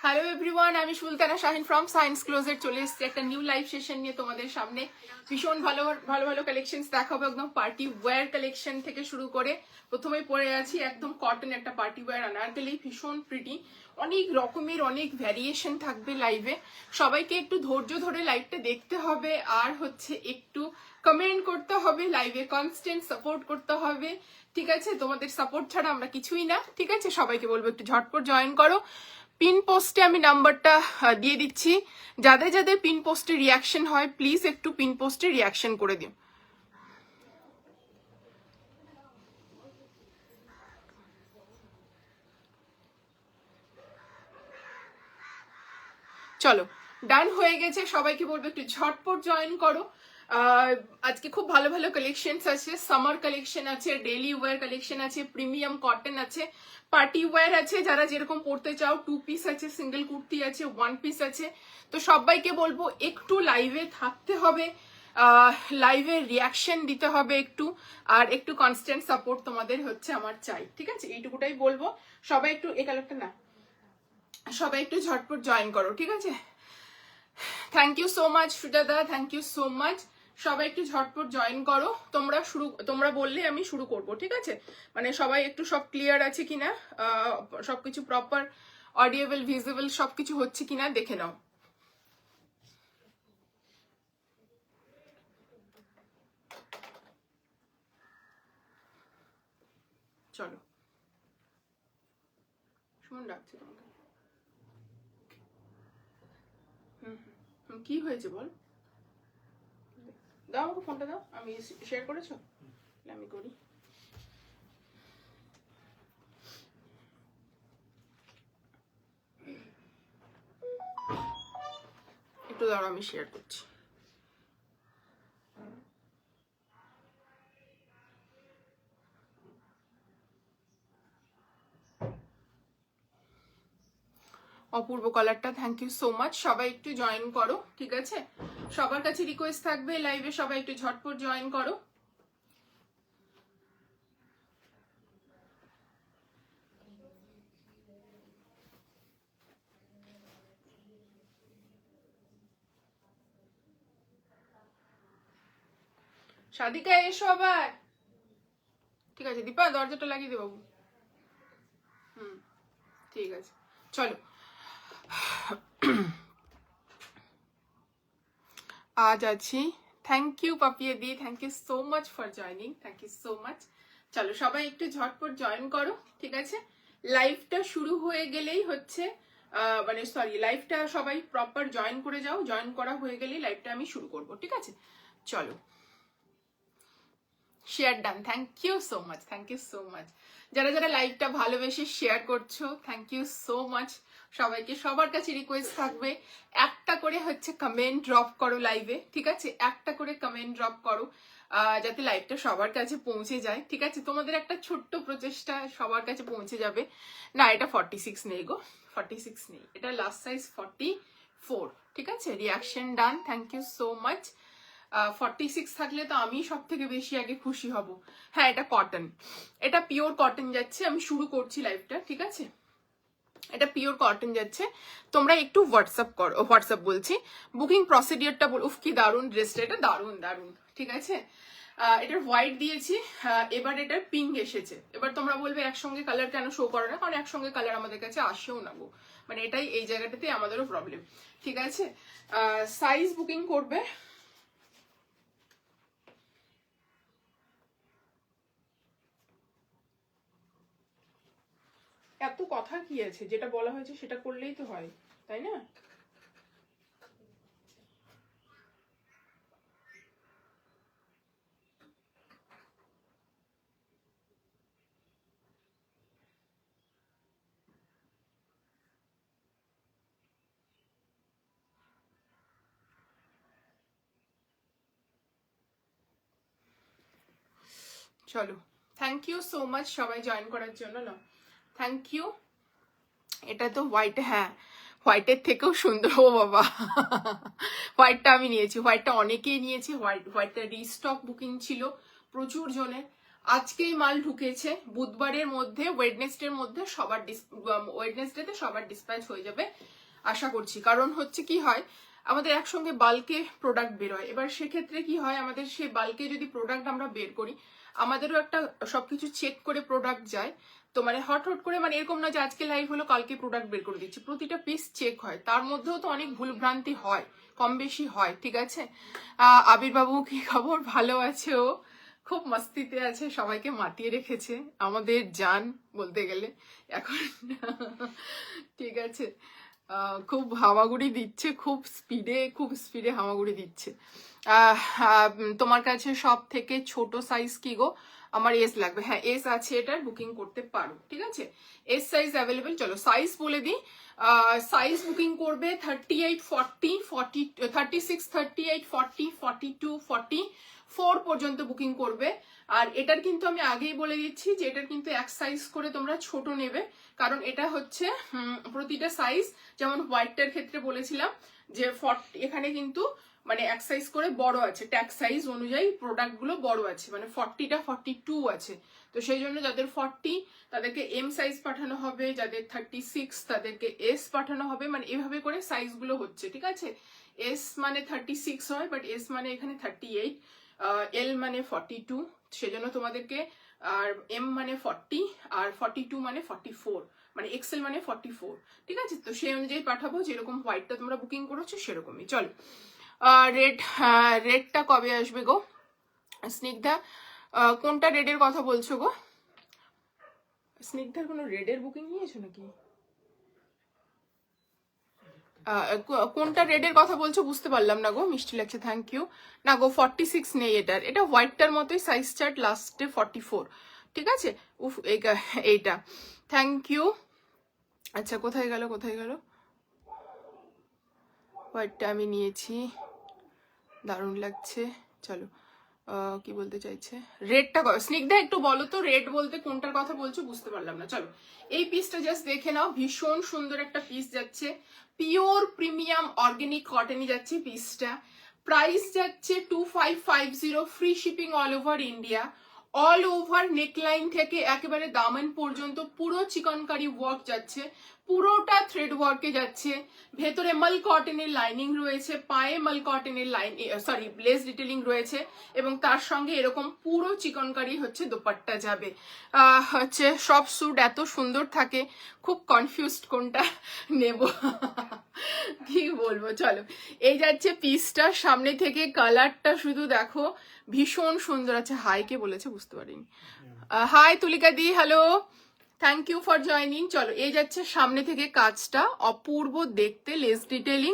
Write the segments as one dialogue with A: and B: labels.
A: Hello everyone, আমি Sultana Shahin from science closet চলে এসেছি একটা নিউ লাইভ সেশন নিয়ে তোমাদের সামনে। ভীষণ ভালো ভালো ভালো কালেকশনস দেখাবো, একদম পার্টি ওয়্যার কালেকশন থেকে শুরু করে প্রথমেই পরে আছি একদম কটন একটা পার্টি ওয়্যার আনারকলি, ভীষণ প্রিটি, অনেক রকমের অনেক ভ্যারিয়েশন থাকবে লাইভে। সবাইকে একটু ধৈর্য ধরে লাইভটা দেখতে হবে, আর হচ্ছে একটু কমেন্ট করতে হবে, লাইভে কনস্ট্যান্ট সাপোর্ট করতে হবে, ঠিক আছে? তোমাদের সাপোর্ট ছাড়া আমরা কিছুই না, ঠিক আছে? সবাইকে বলবো একটু ঝটপট জয়েন করো। পিন পোস্টে আমি নাম্বারটা দিয়ে দিচ্ছি, যাদের যাদের পিন পোস্টে রিয়াকশন হয় প্লিজ একটু পিন পোস্টে রিয়াকশন করে দিও। চলো, ডান হয়ে গেছে, সবাইকে বলবো একটু ঝটপট জয়েন করো। আজকে খুব ভালো ভালো কালেকশন আছে, সামার কালেকশন আছে, ডেইলি ওয়্যার কালেকশন আছে, প্রিমিয়াম কটন আছে, পার্টি ওয়্যার আছে, যারা যেরকম পড়তে চাও, 2 পিস আছে, সিঙ্গেল কুর্তি আছে, 1 পিস আছে। তো সবাইকে বলবো একটু লাইভে থাকতে হবে, লাইভে রিয়াকশন দিতে হবে একটু, আর একটু কনস্ট্যান্ট সাপোর্ট তোমাদের হচ্ছে আমার চাই, ঠিক আছে? এইটুকুটাই বলবো। সবাই একটু, এই কালারটা না, সবাই একটু ঝটপট জয়েন করো, ঠিক আছে? থ্যাংক ইউ সো মাচ সুজাদা, থ্যাংক ইউ সো মাচ। সবাই একটু ঝটপট জয়েন করো। তোমরা বললে আমি শুরু করব, ঠিক আছে? মানে সবাই একটু সব ক্লিয়ার আছে কিনা, সবকিছু প্রপার অডিয়েবল ভিজিবল সবকিছু হচ্ছে কিনা দেখে নাও। চলো, শুনুন ডাকছে তোমাকে। কি হয়েছে বল, দাও আমাকে ফোনটা দাও। আমি শেয়ার করেছো, আমি করি। একটু দাঁড়াও, আমি শেয়ার করছি। অপূর্ব কলারটা, থ্যাংক ইউ সো মাচ। সবাই একটু জয়েন করো, ঠিক আছে? সবার কাছে রিকোয়েস্ট থাকবে লাইভে সবাই একটু ঝটপট জয়েন করো। সাদিকা এসো আবার, ঠিক আছে? দীপা দরজাটা লাগিয়ে দে বাবু। ঠিক আছে, চলো। আজ আছি, thank you Papiya di, thank you so much for joining, thank you so much. চলো সবাই একটু ঝটপট জয়েন করো, ঠিক আছে? লাইভটা শুরু হয়ে গেলেই হচ্ছে মানে সরি, লাইভটা সবাই প্রপার জয়েন করে যাও, জয়েন করা হয়ে গেলেই লাইভটা আমি শুরু করব, ঠিক আছে? চলো, share done, thank you so much, thank you so much. যারা যারা লাইভটা ভালোবেসে শেয়ার করছো, থ্যাংক ইউ সো মাচ। সবাইকে, সবার কাছে রিকোয়েস্ট থাকবে একটা করে হচ্ছে কমেন্ট ড্রপ করো লাইভে, ঠিক আছে? একটা করে কমেন্ট ড্রপ করো, যাতে লাইভটা সবার কাছে পৌঁছে যায়, ঠিক আছে? তোমাদের একটা ছোট্ট প্রচেষ্টা সবার কাছে পৌঁছে যাবে। না, এটা 46 নেই গো, 46 নেই, এটা লাস্ট সাইজ 44, ঠিক আছে? Reaction done, thank you so much. 46 থাকলে তো আমি সব থেকে বেশি আগে খুশি হব। হ্যাঁ, এটা কটন, এটা পিওর কটন যাচ্ছে। আমি শুরু করছি লাইভটা, ঠিক আছে? এটা পিওর কটন যাচ্ছে। তোমরা একটু হোয়াটসঅ্যাপ করো, হোয়াটসঅ্যাপ বলছি, বুকিং প্রসিডিওরটা বল। উফ কি দারুন ড্রেসটা, এটা দারুন দারুন, ঠিক আছে? এটার হোয়াইট দিয়েছি, এবার এটার পিঙ্ক এসেছে। এবার তোমরা বলবে একসঙ্গে কালার কেন শো করে না, কারণ একসঙ্গে কালার আমাদের কাছে আসেও না গো, মানে এটাই এই জায়গাটাতে আমাদেরও প্রবলেম, ঠিক আছে? সাইজ বুকিং করবে। এত কথা কি আছে, যেটা বলা হয়েছে সেটা করলেই তো হয়, তাই না? চলো, থ্যাংক ইউ সো মাচ সবাই জয়েন করার জন্য। না, থ্যাংক ইউ। এটা তো হোয়াইট, হ্যাঁ হোয়াইটের থেকেও সুন্দর। ও বাবা, হোয়াইটটা আমি নিয়েছি, হোয়াইটটা অনেকেই নিয়েছি, হোয়াইটটা রিস্টক বুকিং ছিল প্রচুর জনের। আজকেই মাল ঢুকেছে, বুধবারের মধ্যে ওয়েডনেসডের মধ্যে ওয়েডনেসডেতে সবার ডিসপ্যাচ হয়ে যাবে আশা করছি। কারণ হচ্ছে কি হয়, আমাদের একসঙ্গে বাল্কে প্রোডাক্ট বেরোয়, এবার সেক্ষেত্রে কি হয়, আমাদের সেই বাল্কে যদি প্রোডাক্ট আমরা বের করি, আমাদেরও একটা সবকিছু চেক করে প্রোডাক্ট যায়। তো মানে হট করে, মানে এরকম না যে আজকে লাইভ হলো কালকে প্রোডাক্ট বের করে দিচ্ছি, প্রতিটা পিস চেক হয়, তার মধ্যেও তো অনেক ভুলভ্রান্তি হয়, কম বেশি হয়, ঠিক আছে। আবির বাবু কি খবর? ভালো আছে, ও খুব মস্তিতে আছে, সবাইকে মাতিয়ে রেখেছে, আমাদের জান বলতে গেলে এখন। ঠিক আছে, খুব হামাগুড়ি দিচ্ছে, খুব স্পিডে হামাগুড়ি দিচ্ছে। তোমার কাছে সব থেকে ছোট সাইজ কি গো? আমার এস লাগবে। হ্যাঁ, এস আছে, এটার বুকিং করতে পারো, ঠিক আছে, এস সাইজ অ্যাভেলেবেল। চলো সাইজ বলে দিই, সাইজ বুকিং করবে 38, 40, 40, 36, 38, 40, 42, 44 পর্যন্ত বুকিং করবে। আর এটার কিন্তু আমি আগেই বলে দিচ্ছি যে এটার কিন্তু এক সাইজ করে তোমরা ছোট নেবে, কারণ এটা হচ্ছে প্রতিটা সাইজ, যেমন হোয়াইটটার ক্ষেত্রে বলেছিলাম যে 40, এখানে কিন্তু মানে এক সাইজ করে বড় আছে, ট্যাগ সাইজ অনুযায়ী প্রোডাক্ট গুলো বড় আছে, মানে 40টা 42 আছে। তো সেই জন্য যাদের 40 তাদেরকে এম সাইজ পাঠানো হবে, যাদের 36 তাদেরকে এস পাঠানো হবে, মানে এভাবে করে সাইজ গুলো হচ্ছে, ঠিক আছে। এস মানে 36 হয়, বাট এস মানে এখানে 38, এল মানে 42, সেজন্য তোমাদেরকে, আর এম মানে 40, আর 42 মানে 44, মানে এক্সেল মানে 44, ঠিক আছে। তো সেই অনুযায়ী পাঠাবো, যেরকম হোয়াইটটা তোমরা বুকিং করেছো সেরকমই। চলো, রেডটা কবে আসবে গো স্নিগ্ধা? কোনটা রেডের কথা বলছো গো স্নিগ্ধার? কোনো রেডের বুকিং নিয়েছো নাকি? কোনটা রেডের কথা বলছো বুঝতে পারলাম না গো, মিষ্টি লাগছে, থ্যাংক ইউ। না গো 46 নেই এটার, এটা হোয়াইটটার মতোই সাইজ চার্ট, লাস্টে 44, ঠিক আছে। উফ, এইটা, থ্যাংক ইউ। আচ্ছা, কোথায় গেল হোয়াইটটা আমি নিয়েছি, দারুণ লাগছে। চলো, কি বলতে চাইছে, রেডটা স্নিগ্ধা একটু বলো তো, রেড বলতে কোনটার কথা বলছো বুঝতে পারলাম না। চলো, এই পিসটা জাস্ট দেখে নাও, ভীষণ সুন্দর একটা পিস যাচ্ছে, পিওর প্রিমিয়াম অর্গানিক কটনই যাচ্ছে পিসটা। প্রাইস যাচ্ছে 2550, free shipping all over India. All over neckline থেকে একেবারে দামান পর্যন্ত পুরো চিকনকারি ওয়ার্ক যাচ্ছে, পুরোটা থ্রেড ওয়ার্কে যাচ্ছে, ভেতরে মাল কটনের লাইনিং রয়েছে, পায়ে মাল কটনের লেস ডিটেলিং রয়েছে, এবং তার সঙ্গে এরকম পুরো চিকনকারি হচ্ছে দোপাট্টা যাবে। হচ্ছে সব স্যুট এত সুন্দর থাকে, খুব কনফিউজড কোনটা নেব, কি বলবো। চলো, এই যাচ্ছে পিসটা, সামনে থেকে কালারটা শুধু দেখো, ভীষণ সুন্দর আছে। হাই কে বলেছে বুঝতে পারিনি। Hi Tulika di, hello, thank you for joining. চলো, এই যাচ্ছে সামনে থেকে কাজটা, অপূর্ব দেখতে, লেস ডিটেলিং,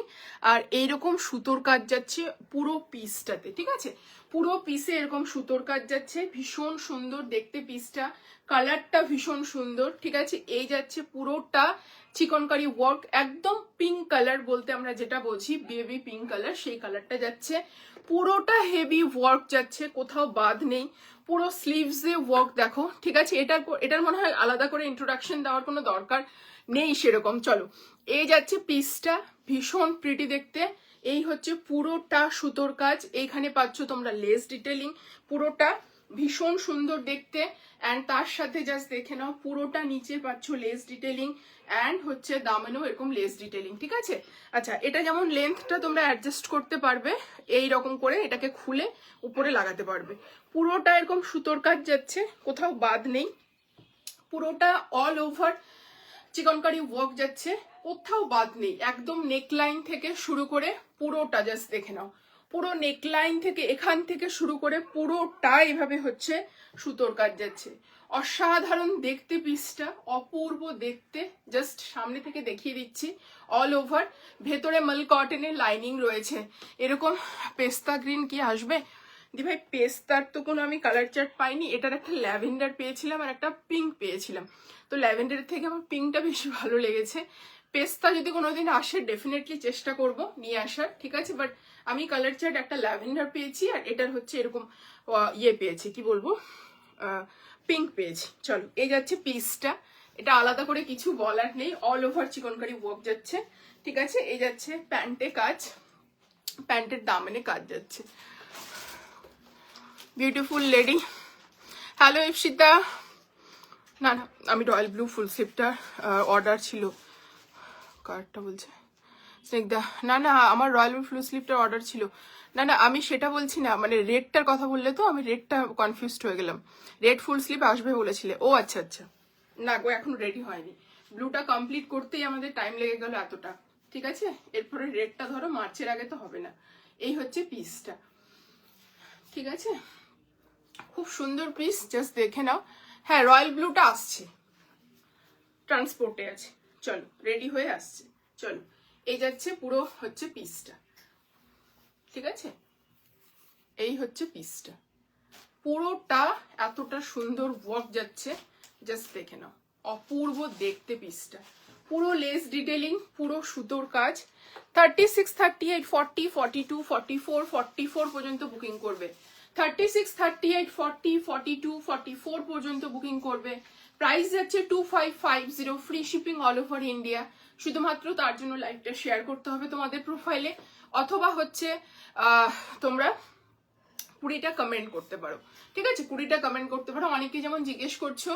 A: আর এইরকম সুতোর কাজ যাচ্ছে পুরো পিসটাতে, ঠিক আছে, পুরো পিসে এরকম সুতোর কাজ যাচ্ছে, ভীষণ সুন্দর দেখতে পিসটা, কালারটা ভীষণ সুন্দর, ঠিক আছে। এই যাচ্ছে পুরোটা চিকনকারি ওয়ার্ক, একদম পিঙ্ক কালার বলতে আমরা যেটা বুঝি, বেবি পিঙ্ক কালার, সেই কালারটা যাচ্ছে, পুরোটা হেভি ওয়ার্ক যাচ্ছে, কোথাও বাদ নেই, পুরো স্লিভসে ওয়ার্ক দেখো, ঠিক আছে। এটার মনে হয় আলাদা করে ইন্ট্রোডাকশন দেওয়ার কোনো দরকার নেই সেরকম। চলো, এই যাচ্ছে পিসটা, ভীষণ প্রিটি দেখতে, এই হচ্ছে পুরোটা সুতোর কাজ, এইখানে পাচ্ছ তোমরা লেস ডিটেলিং, পুরোটা ভীষণ সুন্দর দেখতে, অ্যান্ড তার সাথে জাস্ট দেখে নাও পুরোটা নিচে পাচ্ছ লেস ডিটেলিং, অ্যান্ড হচ্ছে দামেনও এরকম লেস ডিটেলিং, ঠিক আছে। আচ্ছা, এটা যেমন লেন্থটা তোমরা অ্যাডজাস্ট করতে পারবে, এই রকম করে এটাকে খুলে উপরে লাগাতে পারবে, পুরোটা এরকম সুতোর কাজ যাচ্ছে, কোথাও বাদ নেই, পুরোটা অল ওভার চিকনকারি ওয়ার্ক যাচ্ছে, কোথাও বাদ নেই, একদম নেকলাইন থেকে শুরু করে পুরোটা জাস্ট দেখে নাও, পুরো নেকলাইন থেকে এখান থেকে শুরু করে পুরোটা এইভাবে হচ্ছে সুতোর কাজ যাচ্ছে, অসাধারণ দেখতে পিসটা, অপূর্ব দেখতে, জাস্ট সামনে থেকে দেখিয়ে দিচ্ছি, অল ওভার, ভেতরে মাল কটনের লাইনিং রয়েছে, এরকম পেস্তা গ্রিন কি আসবে দি ভাই? পেস্তার তো কোনো আমি কালার চার্ট পাইনি, এটার একটা ল্যাভেন্ডার পেয়েছিলাম আর একটা পিঙ্ক পেয়েছিলাম, তো ল্যাভেন্ডারের থেকে আমার পিঙ্কটা বেশি ভালো লেগেছে। পেস্তা যদি কোনোদিন আসে ডেফিনেটলি চেষ্টা করব নিয়ে আসার, ঠিক আছে, বাট আমি কালার চার্ট একটা ল্যাভেন্ডার পেয়েছি, আর এটার হচ্ছে এরকম পেয়েছি, কি বলবো, পিঙ্ক পেয়েছি। চলো, এই যাচ্ছে পিসটা, এটা আলাদা করে কিছু বলার নেই, অল ওভার চিকনকারি ওয়ার্ক যাচ্ছে, ঠিক আছে। এই যাচ্ছে প্যান্টে কাজ, প্যান্টের দামানে কাজ যাচ্ছে, বিউটিফুল লেডি। হ্যালো ইপসিতা। না না, আমি রয়্যাল ব্লু ফুল স্লিভটা অর্ডার ছিল। কার্ডটা বলছে স্নিগ্ধা। না না, আমার রয়্যাল ব্লু ফুল স্লিভটার অর্ডার ছিল। না না, আমি সেটা বলছি না, মানে রেডটার কথা বললে তো আমি রেডটা কনফিউজড হয়ে গেলাম। রেড ফুল স্লিভ আসবে বলেছিলে। ও আচ্ছা আচ্ছা, না গো এখন রেডি হয়নি। ব্লুটা কমপ্লিট করতেই আমাদের টাইম লেগে গেল এতটা। ঠিক আছে, এরপরে রেডটা ধরো মার্চের আগে তো হবে না। এই হচ্ছে পিসটা, ঠিক আছে, খুব সুন্দর পিস, জাস্ট দেখে নাও। হ্যাঁ, রয়্যাল ব্লুটা আসছে, ট্রান্সপোর্টে আছে। চলো, রেডি হয়ে আসছে। চলো, এই যাচ্ছে পুরো হচ্ছে পিসটা, ঠিক আছে, এই হচ্ছে পিসটা পুরোটা। এতটা সুন্দর ওয়ার্ক যাচ্ছে, জাস্ট দেখে নাও, অপূর্ব দেখতে পিসটা। পুরো লেস ডিটেলিং, পুরো সুতোর কাজ। 36, 38, 40, 42, 44, 44 পর্যন্ত বুকিং করবে। 36, 38, 40, 42, 44 পর্যন্ত বুকিং করবে। প্রাইস যাচ্ছে 2550, free shipping all over India. শুধুমাত্র তার জন্য লাইভটা শেয়ার করতে হবে তোমাদের প্রোফাইলে, অথবা হচ্ছে তোমরা 20টা কমেন্ট করতে পারো। ঠিক আছে, 20টা কমেন্ট করতে পারো। অনেকে যেমন জিজ্ঞেস করছো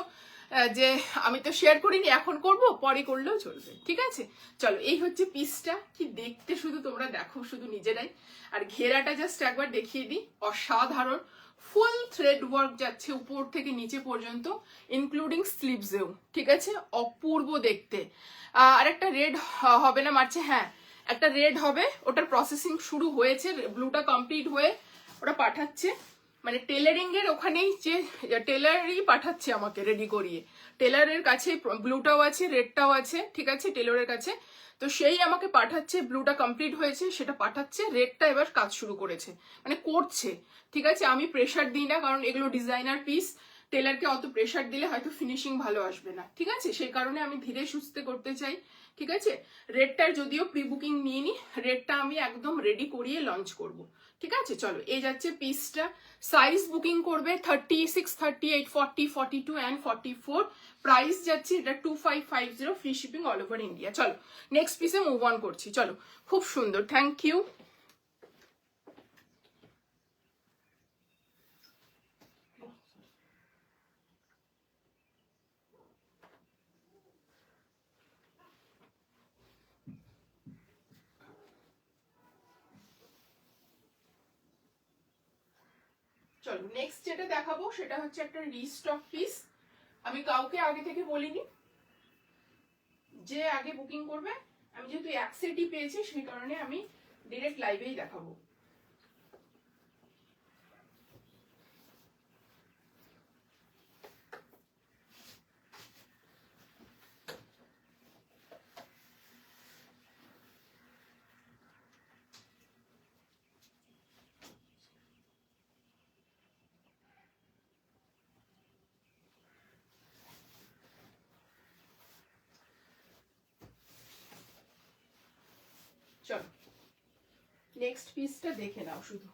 A: যে আমি তো শেয়ার করিনি, এখন করব, পরে করলেও চলবে। ঠিক আছে, চলো, এই হচ্ছে পিসটা। কি দেখতে শুধু তোমরা দেখো শুধু নিজেরাই। আর ঘেরাটা জাস্ট একবার দেখিয়ে দিই, অসাধারণ। ফুল থ্রেড ওয়ার্ক যাচ্ছে উপর থেকে নিচে পর্যন্ত, ইনক্লুডিং স্লিভসেও। ঠিক আছে, অপূর্ব দেখতে। আর একটা রেড হবে না মার্চে? হ্যাঁ, একটা রেড হবে, ওটার প্রসেসিং শুরু হয়েছে, ব্লুটা কমপ্লিট হয়ে ওরা পাঠাচ্ছে, মানে টেলারিং এর ওখানেই, যে টেলারই পাঠাচ্ছে আমাকে রেডি করিয়ে। টেলারের কাছে ব্লুটাও আছে, রেডটাও আছে, ঠিক আছে, টেলারের কাছে। তো সেই আমাকে পাঠাচ্ছে, ব্লুটা কমপ্লিট হয়েছে সেটা পাঠাচ্ছে, রেডটা এবার কাজ শুরু করেছে, মানে করছে। ঠিক আছে, আমি প্রেশার দিই না, কারণ এগুলো ডিজাইনার পিস, টেলারকে অত প্রেশার দিলে হয়তো ফিনিশিং ভালো আসবে না। ঠিক আছে, সেই কারণে আমি ধীরে সুস্থে করতে চাই। ঠিক আছে, রেডটার যদিও প্রি বুকিং নিয়ে নি, রেডটা আমি একদম রেডি করিয়ে লঞ্চ করব। ঠিক আছে, চলো, এই যাচ্ছে পিসটা। সাইজ বুকিং করবে 36, 38, 40, 42 অ্যান্ড 44। প্রাইস যাচ্ছে এটা 2550, free shipping all over India. চলো, নেক্সট পিসে মুভ অন করছি। চলো, খুব সুন্দর, থ্যাংক ইউ। চলো, নেক্সট যেটা দেখাবো সেটা হচ্ছে একটা রিস্টক পিস। আমি কাউকে আগে থেকে বলিনি, যে আগে বুকিং করবে। আমি যেহেতু এক সেটই পেয়েছি, সেই কারণে আমি ডিরেক্ট লাইভেই দেখাবো। চলো, নেক্সট পিসটা দেখে নাও শুধু।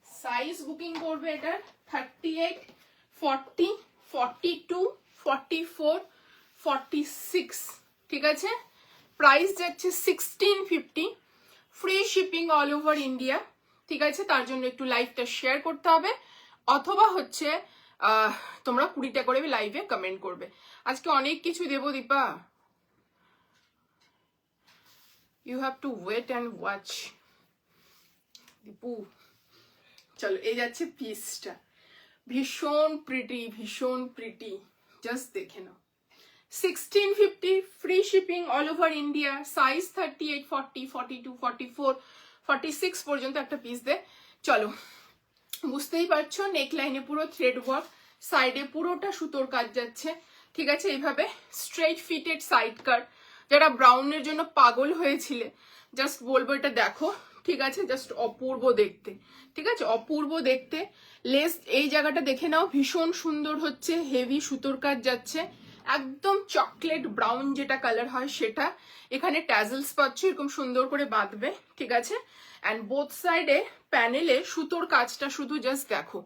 A: সাইজ বুকিং করবে এটার 38, 40, 42, 44, 46। ঠিক আছে, প্রাইস যাচ্ছে 1650, free shipping all over India. ঠিক আছে, তার জন্য একটু লাইভটা শেয়ার করতে হবে, অথবা হচ্ছে তোমরা 20টা করে লাইভে কমেন্ট করবে। আজকে অনেক কিছু দেবো Dipa, you have to wait and watch Dipu. চলো, এই যাচ্ছে পিসটা, ভীষণ প্রিটি, ভীষণ প্রিটি, জাস্ট দেখে নাও। 1650, free shipping all over India. Size 38, 40, 42, 44, 46 পর্যন্ত একটা পিস দে। চলো, বুঝতেই পারছো, নেকলাইনে পুরো থ্রেড ওয়ার্ক, সাইডে পুরোটা সুতোর কাজ যাচ্ছে। ঠিক আছে, এইভাবে স্ট্রেট ফিটেড সাইড কাট। যারা ব্রাউনের জন্য পাগল হয়েছিলে, জাস্ট বলবো এটা দেখো। ঠিক আছে, জাস্ট অপূর্ব দেখতে। ঠিক আছে, অপূর্ব দেখতে। লেস এই জায়গাটা দেখে নাও, ভীষণ সুন্দর হচ্ছে, হেভি সুতোর কাজ যাচ্ছে, একদম চকলেট ব্রাউন যেটা কালার হয় সেটা। এখানে ট্যাজেলস পাচ্ছ, এরকম সুন্দর করে বাঁধবে। ঠিক আছে, অ্যান্ড বোথ সাইডে প্যানেলে সুতোর কাজটা শুধু জাস্ট দেখো।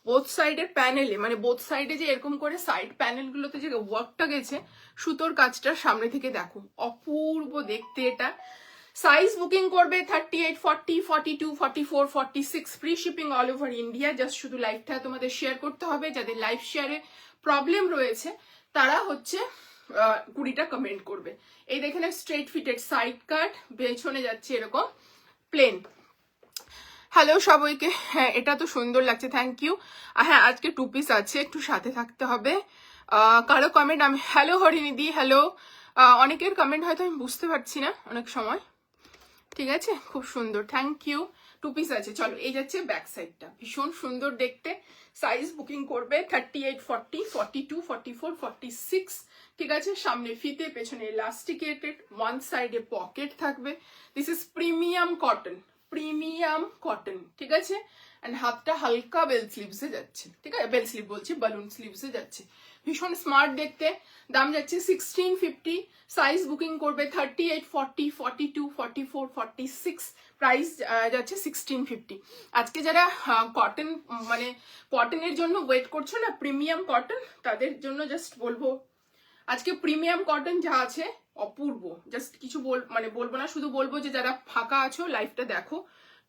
A: বোথ সাইডের প্যানেলে, মানে বোথ সাইডে যে এরকম করে সাইড প্যানেলগুলোতে যে ওয়ার্কটা গেছে সুতোর কাজটার সামনে থেকে দেখো, অপূর্ব দেখতে এটা। সাইজ বুকিং করবে 38, 40, 42, 44, 46, free shipping all over India. Just শুধু লাইভটা তোমাদের শেয়ার করতে হবে। যাদের লাইভ শেয়ারে প্রবলেম রয়েছে তারা হচ্ছে 20টা কমেন্ট করবে। এই দেখেন স্ট্রেট ফিটেড সাইড কাট, পেছনে যাচ্ছে এরকম প্লেন। হ্যালো সবাইকে, হ্যাঁ এটা তো সুন্দর লাগছে, থ্যাংক ইউ। হ্যাঁ আজকে 2 পিস আছে, একটু সাথে থাকতে হবে। কারো কমেন্ট আমি হ্যালো হরিনিধি হ্যালো, অনেকের কমেন্ট হয়তো আমি বুঝতে পারছি না অনেক সময়, ঠিক আছে খুব সুন্দর, থ্যাংক ইউ। 2 পিস আছে, চলো এই যাচ্ছে ব্যাক সাইডটা, ভীষণ সুন্দর দেখতে। সাইজ বুকিং করবে 38, 40, 42, 44, 46, ঠিক আছে। সামনে ফিতে, পেছনে ইলাস্টিকেটেড, ওয়ান সাইডে পকেট থাকবে। This is premium cotton, premium cotton, ঠিক আছে। অ্যান্ড হাতটা হালকা বেল স্লিভসে যাচ্ছে, ঠিক আছে, বেল স্লিভ বলছি, বালুন স্লিভসে যাচ্ছে, ভীষণ স্মার্ট দেখতে। দাম যাচ্ছে 1650, সাইজ বুকিং করবে 38, 40, 42, 44, 46, প্রাইস যাচ্ছে 1650। আজকে যারা কটন মানে কটনের জন্য ওয়েট করছো না, প্রিমিয়াম কটন, তাদের জন্য জাস্ট বলবো আজকে প্রিমিয়াম কটন যা আছে অপূর্ব। জাস্ট কিছু বলবো না, শুধু বলবো যে যারা ফাঁকা আছো লাইভটা দেখো,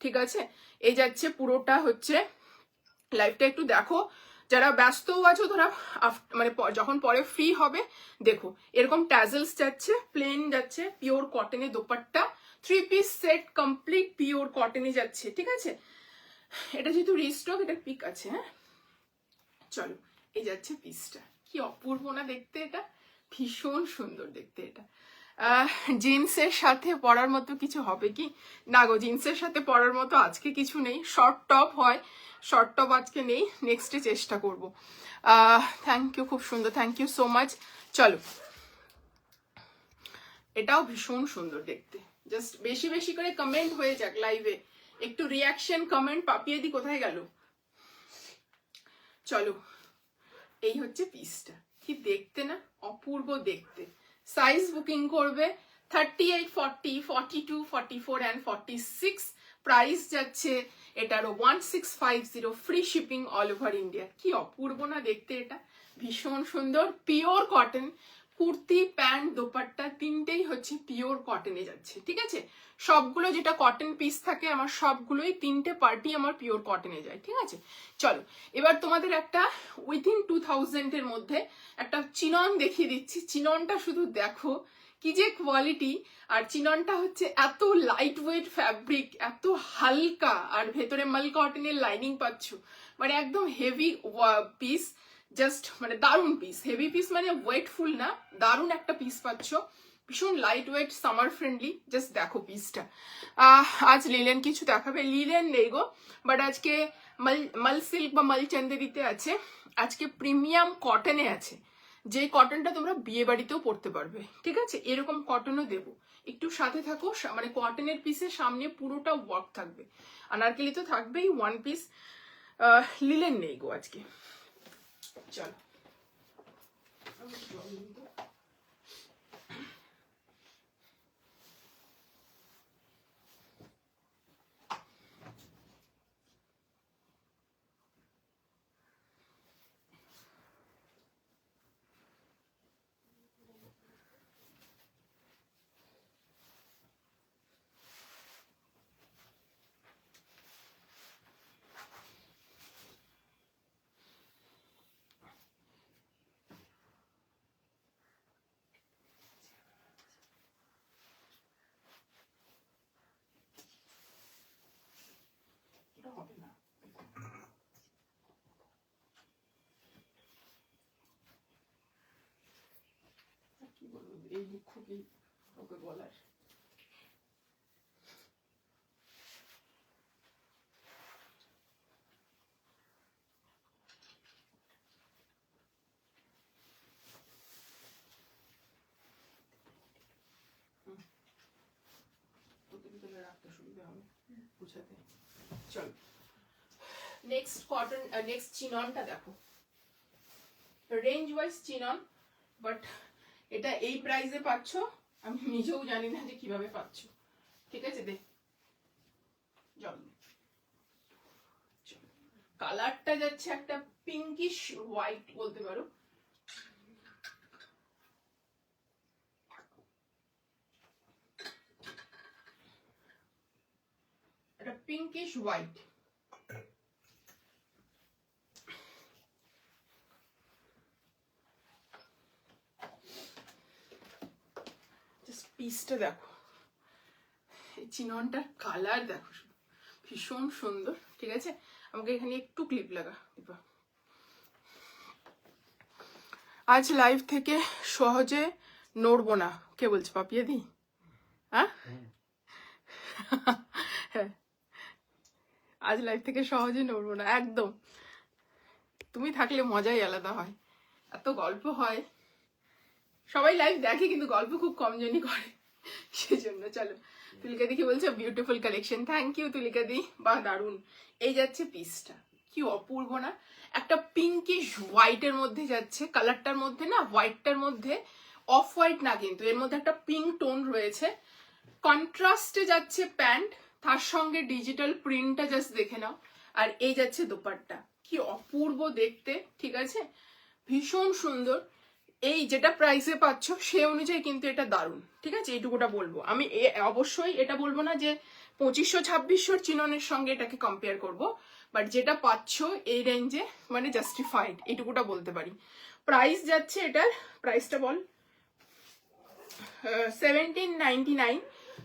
A: ঠিক আছে। এই যাচ্ছে পুরোটা হচ্ছে, লাইভটা একটু দেখো। যারা ব্যস্তও আছো তারা মানে যখন পরে ফ্রি হবে দেখো। এরকম ট্যাজেলস যাচ্ছে, প্লেন যাচ্ছে, পিওর কটনের dupatta, 3 piece set complete pure কটনে যাচ্ছে, ঠিক আছে। এটা যেহেতু রিস্টক, এটা পিক আছে, হ্যাঁ চলো এই যাচ্ছে পিসটা, কি অপূর্ব না দেখতে, এটা ভীষণ সুন্দর দেখতে। এটা জিন্সের সাথে পরার মতো কিছু হবে কি না গো, জিন্সের সাথে পরার মতো আজকে কিছু নেই। শর্ট টপ হয়, শর্ট টপ আজকে নেই, নেক্সটে চেষ্টা করবো। থ্যাংক ইউ, খুব সুন্দর, থ্যাংক ইউ সো মাচ। চলো এটাও ভীষণ সুন্দর দেখতে। জাস্ট বেশি বেশি করে কমেন্ট হয়ে যাক লাইভে, একটু রিয়াকশন কমেন্ট। পাপিয়ে দি কোথায় গেল? চলো এই হচ্ছে পিসটা, কি দেখতে না, অপূর্ব দেখতে। সাইজ বুকিং করবে 38, 40, 42, 44 অ্যান্ড 46, প্রাইস যাচ্ছে এটারও 1650, free shipping all over India. কি অপূর্ব না দেখতে, এটা ভীষণ সুন্দর, pure cotton. Kurti, pant, dupatta তিনটেই হচ্ছে পিওর কটনে যাচ্ছে, ঠিক আছে। সবগুলো যেটা কটন পিস থাকে আমার সবগুলোই 3টে পার্টি আমার পিওর কটনে যায়, ঠিক আছে। চলো এবার তোমাদের একটা উইথিন 2000 এর মধ্যে একটা চিনন দেখিয়ে দিচ্ছি। চিননটা শুধু দেখো কি যে কোয়ালিটি, আর চিননটা হচ্ছে এত লাইট ওয়েট ফ্যাব্রিক, এত হালকা, আর ভেতরে মাল কটনের লাইনিং পাচ্ছ, মানে একদম হেভি পিস। জাস্ট মানে দারুণ পিস, হেভি পিস মানে ওয়েটফুল না, দারুণ একটা পিস পাচ্ছ, ভীষণ light weight, summer friendly. Just দেখো পিসটা। আজ লিলেন কিছু দেখাবে, লিলেন নেই গো, বাট আজকে মাল সিল্ক বা মাল চান্দেরিতে আছে, আজকে প্রিমিয়াম কটনে আছে, যে কটনটা তোমরা বিয়ে বাড়িতেও পরতে পারবে, ঠিক আছে। এরকম কটনও দেবো, একটু সাথে থাকো। মানে কটনের পিসের সামনে পুরোটা ওয়ার্ক থাকবে, আনারকলি তো থাকবেই, ওয়ান পিস। লিলেন নেই গো আজকে। চলো হবে না, কি বলবো, এই খুবই ওকে বলার। রাখতে সুবিধা হবে বুঝাতে। চলো নেক্সট কটন, নেক্সট চিননটা দেখো, রেঞ্জ ওয়াইজ চিনন, বাট এটা এই প্রাইসে পাচ্ছ, আমি নিজেও জানি না যে কিভাবে পাচ্ছ, ঠিক আছে। দেখ কালারটা যাচ্ছে একটা পিঙ্কিশ হোয়াইট বলতে পারো, একটা পিঙ্কিশ হোয়াইট। পিসটা দেখো, চিননটার কালার দেখো, ভীষণ সুন্দর। ঠিক আছে, আমাকে এখানে একটু ক্লিপ লাগা। আজ লাইভ থেকে সহজে নড়বো না, কে বলছে? পাপিয়া দি? হ্যাঁ, আজ লাইভ থেকে সহজে নড়বো না একদম। তুমি থাকলে মজাই আলাদা হয়, এত গল্প হয়। সবাই লাইভ দেখে কিন্তু গল্প খুব কম জনই করে, সেজন্য। চলো, তুলিকা দি কি বলছে? Beautiful collection. Thank you Tulika দি, বাহ দারুন। এই যাচ্ছে পিসটা, কি অপূর্ব না? একটা পিঙ্কিশ হোয়াইটের মধ্যে যাচ্ছে, কালারটার মধ্যে না, হোয়াইটটার মধ্যে অফ হোয়াইট না, কিন্তু এর মধ্যে একটা পিঙ্ক টোন রয়েছে। কন্ট্রাস্টে যাচ্ছে প্যান্ট, তার সঙ্গে ডিজিটাল প্রিন্টটা জাস্ট দেখে নাও। আর এই যাচ্ছে দোপাট্টা, কি অপূর্ব দেখতে। ঠিক আছে, ভীষণ সুন্দর। এই যেটা প্রাইসে পাচ্ছ সে অনুযায়ী কিন্তু এটা দারুণ। ঠিক আছে, এইটুকুটা বলবো আমি। অবশ্যই এটা বলবো না যে 2500-2600 চিননের সঙ্গে এটাকে কম্পেয়ার করব, বাট যেটা পাচ্ছ এই রেঞ্জে মানে জাস্টিফাইড, এইটুকুটা বলতে পারি। প্রাইস যাচ্ছে, এটার প্রাইসটা বল। 1799,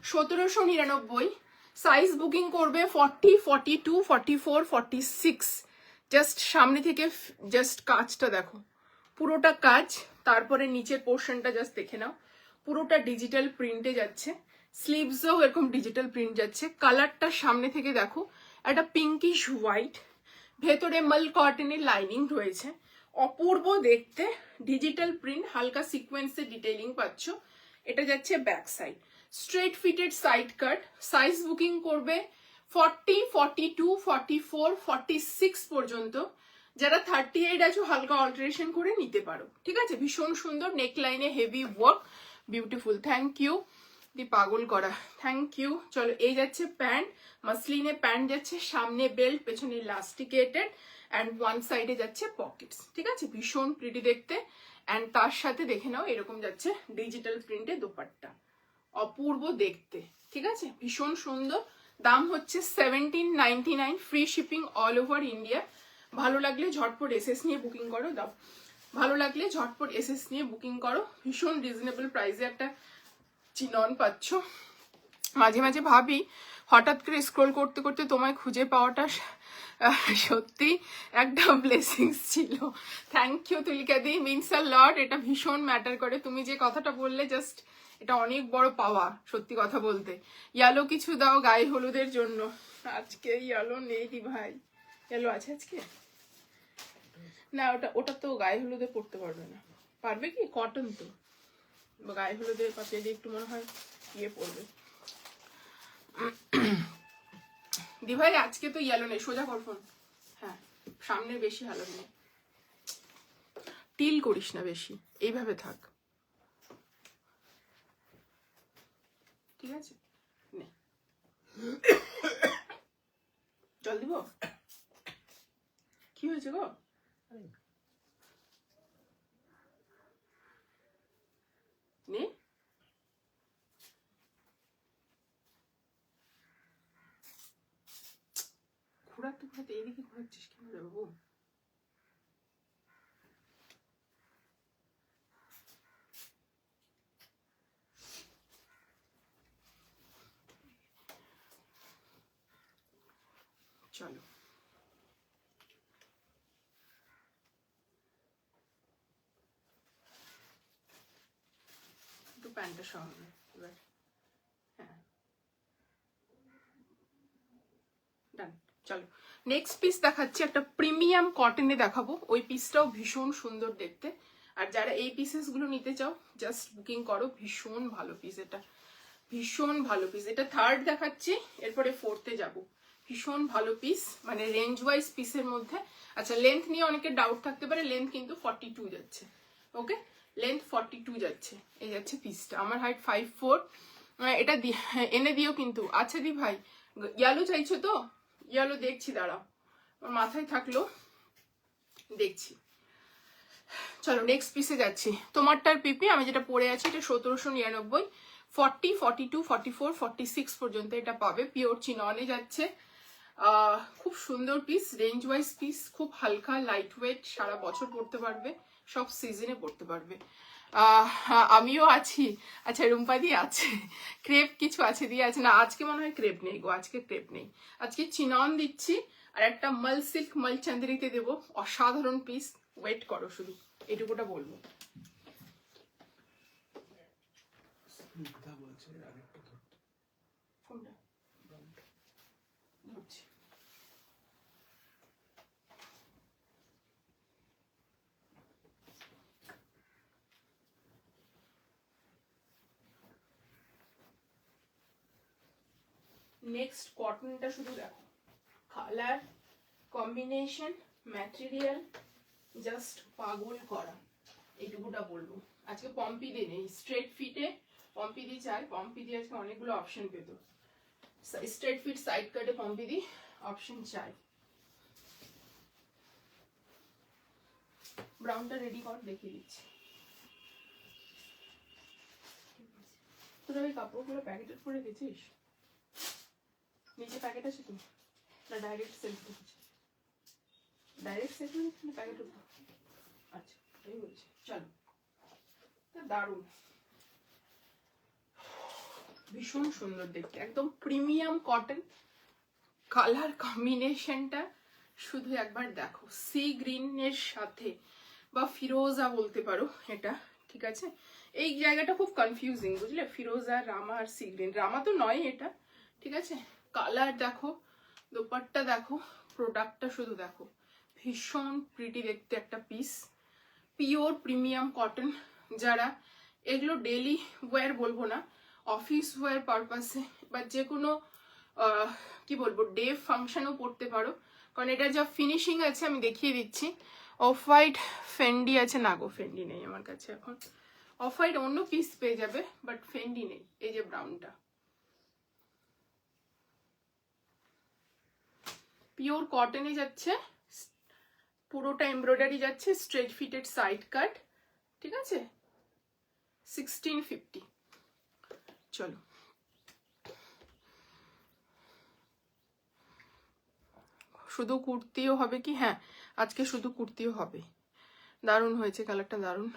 A: 1799। সাইজ বুকিং করবে 40, 42, 44, 46। জাস্ট সামনে থেকে জাস্ট কাজটা দেখো, পুরোটা কাজ। তারপরে নিচের পোর্শনটা জাস্ট দেখে নাও, পুরোটা ডিজিটাল প্রিন্টে যাচ্ছে। স্লিভসও এরকম ডিজিটাল প্রিন্ট যাচ্ছে। কালারটা সামনে থেকে দেখো, একটা পিঙ্কিশ হোয়াইট, ভেতরে মাল কটনের লাইনিং রয়েছে, অপূর্ব দেখতে। ডিজিটাল প্রিন্ট, হালকা সিকোয়েন্সে ডিটেইলিং পাচ্ছ। এটা যাচ্ছে back side, straight fitted side কাট। সাইজ বুকিং করবে 40, 42, 44, 46 পর্যন্ত। যারা 38 আছো হালকা অল্টারেশন করে নিতে পারো। ঠিক আছে, ভীষণ সুন্দর। নেক লাইনে heavy work, beautiful. Thank you দি, পাগল করা। Thank you. চলো, এই যাচ্ছে প্যান্ট, মাসলিনে প্যান্ট যাচ্ছে, সামনে বেল্ট, পেছনে ইলাস্টিকেটেড, অ্যান্ড ওয়ান সাইডে যাচ্ছে পকেটস। ঠিক আছে, ভীষণ প্রিটি দেখতে। অ্যান্ড তার সাথে দেখে নাও এরকম যাচ্ছে ডিজিটাল প্রিন্টে দোপাট্টা, অপূর্ব দেখতে। ঠিক আছে, ভীষণ সুন্দর। দাম হচ্ছে 1799, free shipping all over India. ভালো লাগলে ঝটপট এসএস নিয়ে বুকিং করো। দাও, ভালো লাগলে ঝটপট এসএস নিয়ে বুকিং করো। ভীষণ রিজনেবল প্রাইসে একটা চিনন পাচ্ছ। মাঝে মাঝে ভাবি, হঠাৎ করে স্ক্রোল করতে করতে তোমায় খুঁজে পাওয়াটা সত্যি একটা ব্লেসিংস ছিল। থ্যাংক ইউ তুলিকা দি, মিনস আ লট। এটা ভীষণ ম্যাটার করে, তুমি যে কথাটা বললে, জাস্ট এটা অনেক বড় পাওয়া, সত্যি কথা বলতে। ইয়ালো কিছু দাও গায়ে হলুদের জন্য। আজকে ইয়ালো নেই দি ভাই, ইয়ালো আছে আজকে না? ওটা তো গায়ে হলুদে পড়তে পারবে না। পারবে কি? কটন তো, গায়ে হলুদে পাপিয়ে দিয়ে একটু মনে হয় ইয়ে পড়বে। দিভাই আজকে তো ইয়েলো নেই, সোজা করফোন। হ্যাঁ, সামনে বেশি ভালো নেই, টিল করিস না বেশি, এইভাবে থাক। ঠিক আছে, নে জল দিব। কি হয়েছে গো? নে, ঘোরাতে ঘোরাতে এইদিকে ঘোরাচ্ছিস কেন রে বাবু? চলো, একটু প্যান্টটা সরাবে এবার। হ্যাঁ, ডান। চলো, নেক্সট পিস দেখাচ্ছি, একটা প্রিমিয়াম কটনে দেখাবো। ওই পিসটাও ভীষণ সুন্দর দেখতে। আর যারা এই পিসেস গুলো নিতে চাও জাস্ট বুকিং করো। ভীষণ ভালো পিস, এটা ভীষণ ভালো পিস। এটা থার্ড দেখাচ্ছি, এরপরে ফোর্থে যাব। ভীষণ ভালো পিস, মানে রেঞ্জ ওয়াইজ পিসের মধ্যে। আচ্ছা, লেন্থ নিয়ে অনেকের ডাউট থাকতে পারে। লেন্থ কিন্তু 42 যাচ্ছে। ওকে, লেন্থ 42 যাচ্ছে। এই যাচ্ছে পিসটা। আমার হাইট 5'4". এটা এনে দিও কিন্তু। আচ্ছা দি ভাই, ইয়ালো চাইছো তো? ইয়ালো দেখছি, দাঁড়াও, আমার মাথায় থাকলো, দেখছি। চলো নেক্সট পিসে যাচ্ছি। তোমারটার পিপি, আমি যেটা পরে আছি এটা 1799। 40, 42, 44, 46 পর্যন্ত এটা পাবে। পিওর চিননে যাচ্ছে। খুব সুন্দর পিস, রেঞ্জ ওয়াইজ পিস, খুব হালকা, লাইট ওয়েট, সারা বছর পরতে পারবে, সব সিজনে পরতে পারবে। আমিও আছি। আচ্ছা, রুম্পাদি আছে, ক্রেপ কিছু আছে দিয়ে আছে না, আজকে মনে হয় ক্রেপ নেই গো, আজকে ক্রেপ নেই, আজকে চিনন দিচ্ছি আর একটা মাল সিল্ক মাল চান্দেরিতে দেবো। অসাধারণ পিস, ওয়েট করো শুধু, এটুকুটা বলবো। নেক্সট কটনটা শুধু দেখো, কালার কম্বিনেশন, ম্যাটেরিয়াল জাস্ট পাগল করা, এইটুকুটা বলবো। আজকে পম্পিদি নেই, স্ট্রেট ফিটে পম্পিদি চাই, পম্পিদি আজকে অনেকগুলো অপশন পেত, স্ট্রেট ফিট সাইড কাটে পম্পিদি অপশন চাই। ব্রাউনটা রেডি কর, দেখিয়ে দিচ্ছি। তোরা ওই কাপড়গুলো প্যাকেটের করে গেছিস, নিচে প্যাকেট আছে তো, না ডাইরেক্ট সেল করেছিস? ডাইরেক্ট সেল করেছিস না প্যাকেট? আচ্ছা, এই বলছি, চলো। দারুণ, ভীষণ সুন্দর দেখতে, একদম প্রিমিয়াম কটন। কালার কম্বিনেশনটা শুধু একবার দেখো, সি গ্রিনের সাথে বা ফিরোজা বলতে পারো এটা, ঠিক আছে? এই জায়গাটা খুব কনফিউজিং, বুঝলে? ফিরোজা, রামা আর সি গ্রিন, রামা তো নয় এটা, ঠিক আছে? কালার দেখো, দোপাট্টা দেখো, প্রোডাক্টটা শুধু দেখো, ভীষণ প্রিটি দেখতে একটা পিস, পিওর প্রিমিয়াম কটন। যারা এগুলো ডেলি ওয়্যার বলবো না, অফিস ওয়্যার পারপাসে বা যে কোনো কি বলবো ডে ফাংশনও পড়তে পারো, কারণ এটা যা ফিনিশিং আছে আমি দেখিয়ে দিচ্ছি। অফ হোয়াইট ফেন্ডি আছে না গো, ফেন্ডি নেই আমার কাছে এখন। অফ হোয়াইট অন্য পিস পেয়ে যাবে, বাট ফেন্ডি নেই। এই যে ব্রাউনটা, পিওর কটনে যাচ্ছে, পুরোটা এমব্রয়ডারি যাচ্ছে, স্ট্রেট ফিটেড সাইড কাট, ঠিক আছে? 1650। চলো, শুধু কুর্তিও হবে কি? হ্যাঁ, আজকে শুধু কুর্তিও হবে। দারুণ হয়েছে কালারটা, দারুণ।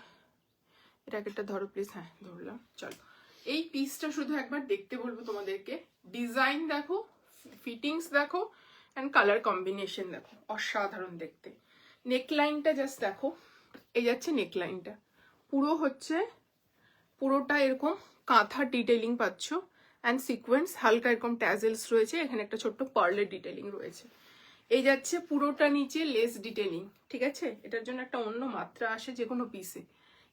A: এটাকে একটা ধরো প্লিজ। হ্যাঁ, ধরলাম। চলো, এই পিসটা শুধু একবার দেখতে বলবো তোমাদেরকে। ডিজাইন দেখো, ফিটিংস দেখো, অ্যান্ড কালার কম্বিনেশন দেখো, অসাধারণ দেখতে। নেকলাইনটা জাস্ট দেখো, এই যাচ্ছে নেকলাইনটা, পুরো হচ্ছে পুরোটা এরকম কাঁথা ডিটেলিং পাচ্ছ, অ্যান্ড সিকোয়েন্স, হালকা এরকম ট্যাজেলস রয়েছে, এখানে একটা ছোট্ট পার্লের ডিটেলিং রয়েছে। এই যাচ্ছে পুরোটা নিচে লেস ডিটেলিং, ঠিক আছে? এটার জন্য একটা অন্য মাত্রা আসে যে কোনো পিসে।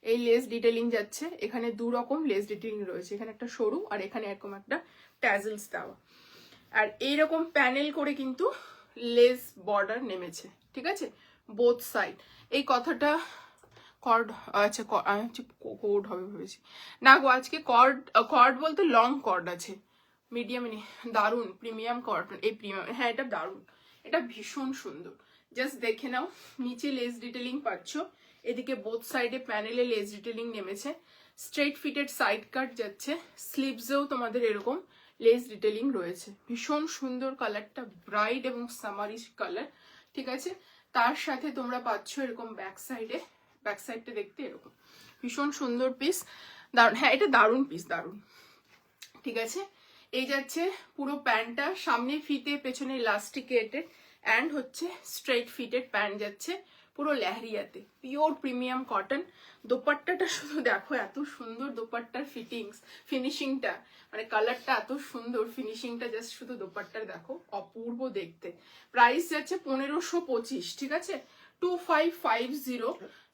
A: এই লেস ডিটেলিং যাচ্ছে, এখানে দু রকম লেস ডিটেলিং রয়েছে, এখানে একটা সরু আর এখানে এরকম একটা ট্যাজেলস দেওয়া, আর এইরকম প্যানেল করে কিন্তু লেস বর্ডার নেমেছে, ঠিক আছে? Both side. এই কথাটা কর্ড, আচ্ছা কোড হবে ভেবেছি, না গো আজকে কর্ড বলতে লং কর্ড আছে, মিডিয়ামে নেই। দারুণ প্রিমিয়াম কর্ড, এই প্রিমিয়াম, হ্যাঁ এটা দারুণ, এটা ভীষণ সুন্দর। জাস্ট দেখে নাও, নিচে লেস ডিটেলিং পাচ্ছ, এদিকে বোথ সাইডে প্যানেলে লেস ডিটেলিং নেমেছে, স্ট্রেট ফিটেড সাইড কাট যাচ্ছে, স্লিভসেও তোমাদের এরকম লেস ডিটেলিং রয়েছে। ভীষণ সুন্দর কালারটা, ব্রাইট এবং সামারি কালার, ঠিক আছে? তার সাথে তোমরা পাচ্ছ এরকম ব্যাক সাইডে, ব্যাক সাইডটা দেখতে এরকম ভীষণ সুন্দর পিস, দারুণ। হ্যাঁ, এটা দারুণ পিস, দারুণ, ঠিক আছে? এই যাচ্ছে পুরো প্যান্টটা, সামনে ফিতে, পেছনে ইলাস্টিকেটেড, অ্যান্ড হচ্ছে স্ট্রেট ফিটেড প্যান্ট যাচ্ছে, পুরো লেহরিয়াতে, পিওর প্রিমিয়াম কটন। দোপাট্টাটা শুধু দেখো, এত সুন্দর দোপাট্টার ফিনিশিংটা, মানে কালারটা এত সুন্দর, ফিনিশিংটা জাস্ট শুধু দোপাট্টার দেখো, অপূর্ব দেখতে। প্রাইস যাচ্ছে 1525, ঠিক আছে? 2550।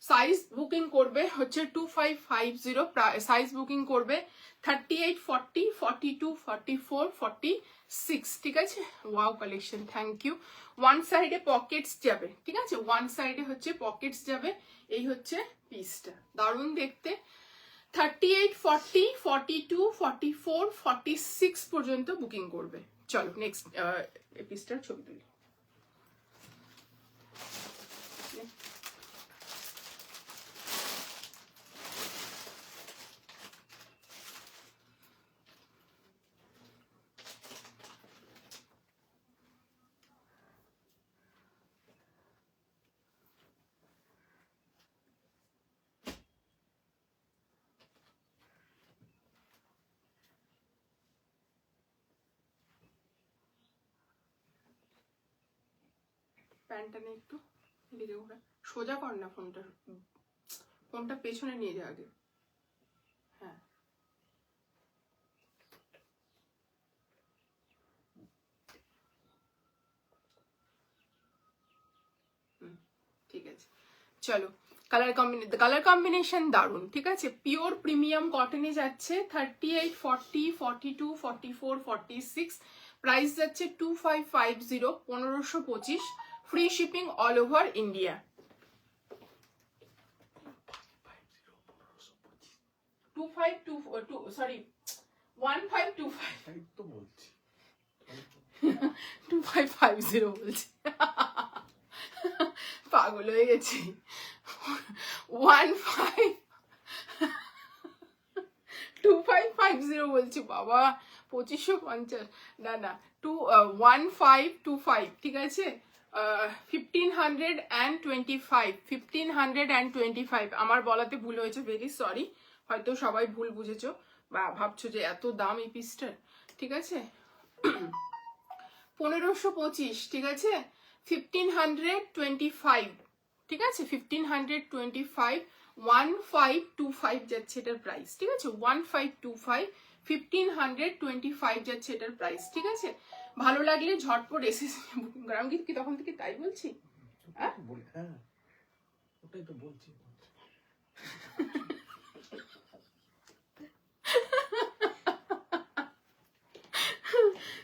A: সাইজ বুকিং করবে হচ্ছে 2550, সাইজ বুকিং করবে 38, 40, 42, 44, 46, ঠিক আছে? Wow collection, thank you. One সাইডে পকেটস যাবে, ঠিক আছে? ওয়ান সাইডে হচ্ছে পকেটস যাবে। এই হচ্ছে পিসটা, দারুণ দেখতে। 38, 40, 42, 44, 46 পর্যন্ত বুকিং করবে। চলো নেক্সট পিসটার ছবি তুলি। প্যান্টটা নিয়ে একটু এদিকে ঘোরা, সোজা কর না ফোনটা, ফোনটা পেছনে নিয়ে যা আগে। হ্যাঁ ঠিক আছে, চলো। কালার কম্বিনেশন দারুন, ঠিক আছে। পিওর প্রিমিয়াম কটনে যাচ্ছে 38, 40, 42, 44, 46, প্রাইস যাচ্ছে 2550, 1525, free shipping all over India. 2524, sorry 1525
B: তো বলছি
A: 2550 বলছি, পাগল হয়ে গেছি। 2550 বলছি বাবা, 2550 না না, 1525, ঠিক আছে। 1525 আমার বলাতে ভুল হয়েছে, ভেরি সরি। হয়তো সবাই ভুল বুঝেছো বা ভাবছো যে এত দাম এই পিসটার, ঠিক আছে। 1525, ঠিক আছে। 1525, ঠিক আছে। 1525, 1525 যাচ্ছে এটার প্রাইস, ঠিক আছে। 1525, 1525 যাচ্ছে এটার প্রাইস, ঠিক আছে। ভালো লাগলে ঝটপট এসেছে গ্রাম গীত কি তখন থেকে তাই বলছি।
B: হ্যাঁ ওটাই তো বলছি।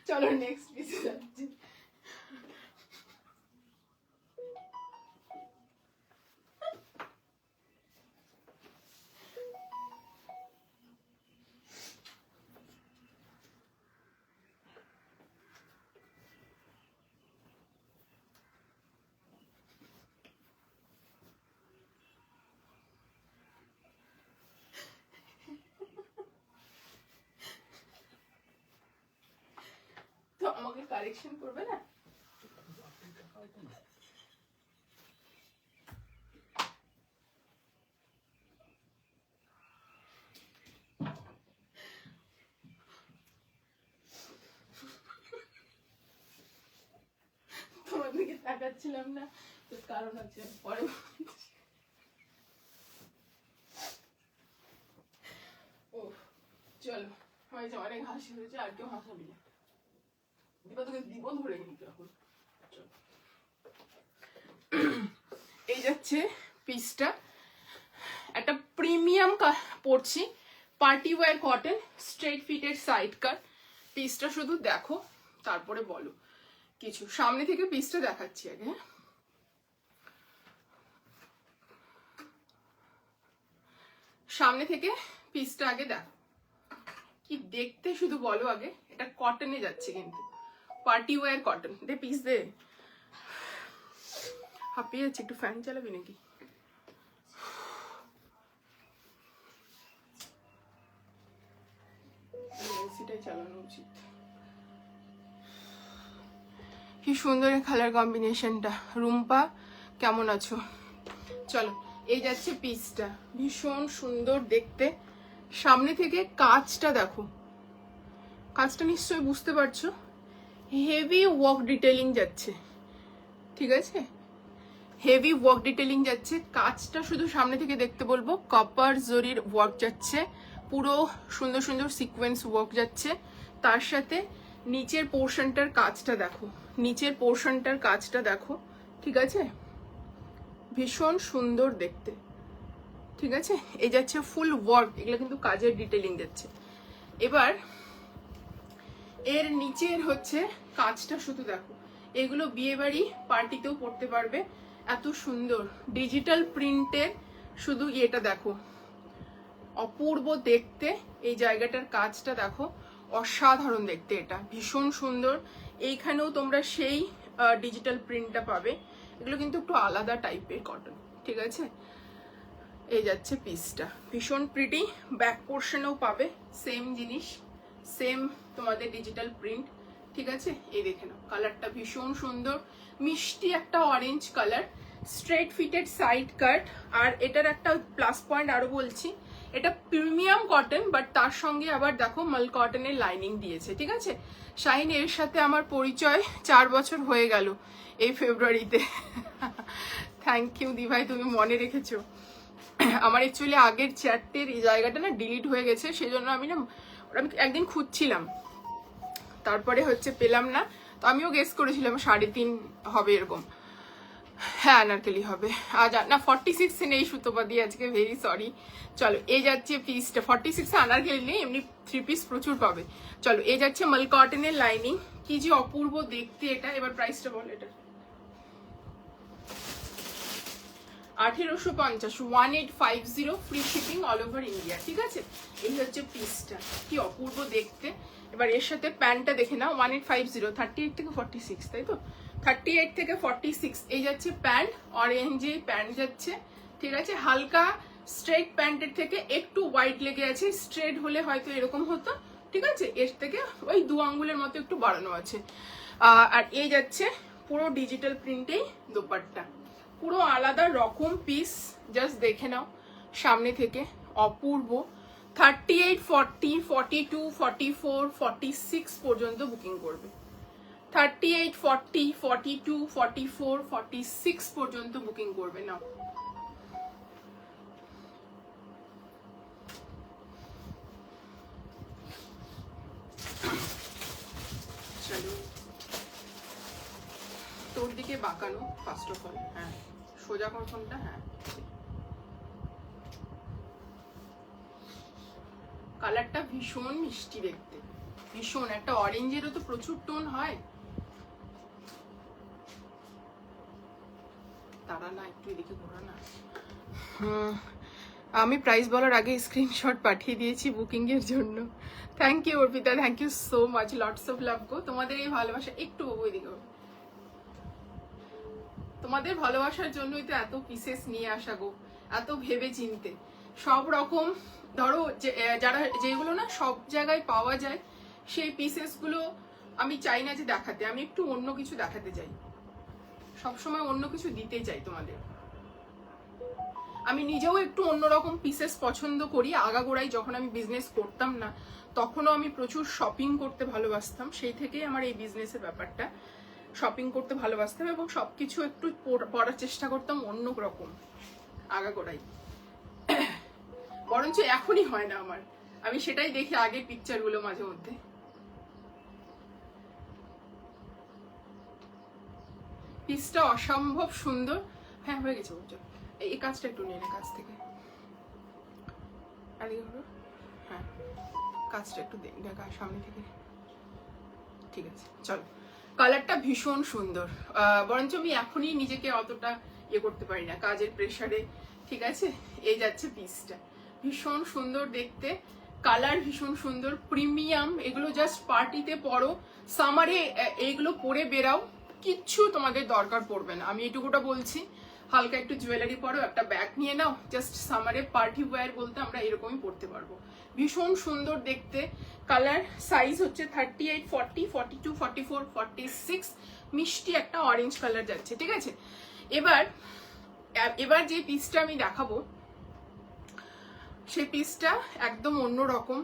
A: চলো নেক্সট পিসে যাচ্ছি। তো আমাকে কারেকশন করবে না? তোমার দিকে তাকাচ্ছিলাম না, তো কারণ হচ্ছে পরে ও চলো হয়েছে, অনেক হাসি হয়েছে, আর কেউ হাসাবি না। দিবা তোকে দিব ধরে কিন্তু এখন। এই যাচ্ছে পিসটা, একটা প্রিমিয়াম পড়ছি, পার্টি ওয়্যার কটন, স্ট্রেট ফিটের সাইড কাট। পিসটা শুধু দেখো তারপরে বলো কিছু। সামনে থেকে পিসটা দেখাচ্ছি আগে, হ্যাঁ। সামনে থেকে পিসটা আগে দেখো কি দেখতে, শুধু বলো আগে। এটা কটনে যাচ্ছে কিন্তু, পার্টি ওয়্যার কটন। দে পিস দে, হাঁপিয়ে যাচ্ছে, একটু ফ্যান চালাবি নাকি? সেটাই চালানো উচিত। কি সুন্দর কালার কম্বিনেশনটা। রুম্পা কেমন আছো? চলো এই যাচ্ছে পিসটা, ভীষণ সুন্দর দেখতে। সামনে থেকে কাজটা দেখো, কাজটা নিশ্চয়ই বুঝতে পারছো, হেভি ওয়ার্ক ডিটেলিং যাচ্ছে, ঠিক আছে। হেভি ওয়ার্ক ডিটেলিং যাচ্ছে, কাজটা শুধু সামনে থেকে দেখতে বলবো। কপার জরির ওয়ার্ক যাচ্ছে, পুরো সুন্দর সুন্দর সিকোয়েন্স ওয়ার্ক যাচ্ছে। তার সাথে নিচের পোর্শনটার কাজটা দেখো, নিচের পোর্শনটার কাজটা দেখো, ঠিক আছে। ভীষণ সুন্দর দেখতে, ঠিক আছে। এই যাচ্ছে ফুল ওয়ার্ক, এগুলো কিন্তু কাজের ডিটেলিং যাচ্ছে। এবার এর নিচের হচ্ছে কাজটা শুধু দেখো, এগুলো বিয়ে বাড়ি পার্টিতেও পড়তে পারবে, এত সুন্দর ডিজিটাল প্রিন্টের। শুধু এটা দেখো, অপূর্ব দেখতে। এই জায়গাটার কাজটা দেখো, অসাধারণ দেখতে, এটা ভীষণ সুন্দর। এইখানেও তোমরা সেই ডিজিটাল প্রিন্টটা পাবে। এগুলো কিন্তু একটু আলাদা টাইপের কটন, ঠিক আছে। এই যাচ্ছে পিসটা, ভীষণ প্রিটি। ব্যাক পোর্শনেও পাবে সেম জিনিস, সেম তোমাদের ডিজিটাল প্রিন্ট, ঠিক আছে। এই দেখে নাও, কালারটা ভীষণ সুন্দর, মিষ্টি একটা orange colour, straight fitted side cut. আর এটার একটা প্লাস পয়েন্ট আরো বলছি, এটা প্রিমিয়াম কটন, বাট তার সঙ্গে আবার দেখো মাল কটনের লাইনিং দিয়েছে, ঠিক আছে। শাইন, এর সাথে আমার পরিচয় 4 বছর হয়ে গেল এই ফেব্রুয়ারিতে। থ্যাংক ইউ দি ভাই, তুমি মনে রেখেছো। আমার অ্যাকচুয়ালি আগের চ্যাটের এই জায়গাটা না ডিলিট হয়ে গেছে, সেজন্য আমি একদিন খুঁজছিলাম, তারপরে হচ্ছে পেলাম না। তো আমিও গেস করেছিলাম 3.5 হবে এরকম। হ্যাঁ, আনারকলি হবে। আজ না 46 নেই সুতোপাদি আজকে, ভেরি সরি। চলো, এই যাচ্ছে পিসটা 46 আনারকলি নেই, এমনি 3 পিস প্রচুর পাবে। চলো, এই যাচ্ছে মাল কটনের লাইনিং, কি যে অপূর্ব দেখতে এটা। এবার প্রাইসটা বল এটা। 1850, 1850, free shipping all over India, ঠিক আছে। এই হচ্ছে পিসটা, কি অপূর্ব দেখতে। এবার এর সাথে প্যান্টটা দেখে নাও, 1850, 38 থেকে 46, তাই তো, 38 থেকে 46 এই যাচ্ছে প্যান্ট, অরেঞ্জে প্যান্ট যাচ্ছে, ঠিক আছে। হালকা স্ট্রেট প্যান্টের থেকে একটু হোয়াইট লেগে আছে, স্ট্রেট হলে হয়তো এরকম হতো, ঠিক আছে। এর থেকে ওই 2 আঙ্গুলের মতো একটু বাড়ানো আছে। আর এই যাচ্ছে পুরো ডিজিটাল প্রিন্টেই দোপাট্টা, পুরো আলাদা রকম পিস, জাস্ট দেখে নাও সামনে থেকে, অপূর্ব। 38, 40, 42, 44, 46 পর্যন্ত বুকিং করবে। 38, 40, 42, 44, 46 পর্যন্ত বুকিং করবে না। চলো, তোর দিকে বাঁকানো ফার্স্ট অফ অল, হ্যাঁ সোজা কর ফোনটা, হ্যাঁ। কালারটা ভীষণ মিষ্টি দেখতে, ভীষণ। একটা অরেঞ্জেরও তো প্রচুর টোন হয়। তারা না একটু এদিকে ঘোরা না। আমি প্রাইস বলার আগে স্ক্রিনশট পাঠিয়ে দিয়েছি বুকিং এর জন্য। Thank you Arpita, thank you so much, lots of love গো। তোমাদের এই ভালোবাসা একটু ওইদিকে, তোমাদের ভালোবাসার জন্যই তো এত পিসেস নিয়ে আসা গো, এত ভেবে চিনতে। সব রকম ধরো যারা যেগুলো না সব জায়গায় পাওয়া যায়, সেই পিসেস গুলো আমি চাই না যে দেখাতে, আমি একটু অন্য কিছু দেখাতে চাই, সবসময় অন্য কিছু দিতে চাই তোমাদের। আমি নিজেও একটু অন্যরকম পিসেস পছন্দ করি। আগাগোড়াই যখন আমি বিজনেস করতাম না, তখনও আমি প্রচুর শপিং করতে ভালোবাসতাম, সেই থেকেই আমার এই বিজনেসের ব্যাপারটা। শপিং করতে ভালোবাসতাম এবং সবকিছু একটু পড়ার চেষ্টা করতাম অন্য রকম আগাগোড়াই। বরঞ্চ এখনই হয় না আমার, আমি সেটাই দেখি আগের পিকচার গুলো মাঝে মধ্যে। পিসটা অসম্ভব সুন্দর। হ্যাঁ হয়ে গেছে, এই কাজটা একটু নিয়ে কাজ থেকে, হ্যাঁ কাজটা একটু দেখা সামনে থেকে, ঠিক আছে। চলো, কালারটা ভীষণ সুন্দর। বরঞ্চ আমি এখনই নিজেকে অতটা ইয়ে করতে পারি না কাজের প্রেসারে, ঠিক আছে। এই যাচ্ছে পিসটা, ভীষণ সুন্দর দেখতে, কালার ভীষণ সুন্দর, প্রিমিয়াম। এগুলো জাস্ট পার্টিতে পরো, সামারে এইগুলো পরে বেরাও, কিচ্ছু তোমাদের দরকার পড়বে না, আমি এটুকুটা বলছি। হালকা একটু জুয়েলারি পরো, একটা ব্যাগ নিয়ে নাও, জাস্ট সামারে পার্টি ওয়্যার বলতে আমরা এরকমই পরতে পারবো। ভীষণ সুন্দর দেখতে। কালার সাইজ হচ্ছে 38, 40, 42, 44, 46, মিষ্টি একটা অরেঞ্জ কালার যাচ্ছে, ঠিক আছে। এবার যে পিসটা আমি দেখাবো, সেই পিসটা একদম অন্য রকম।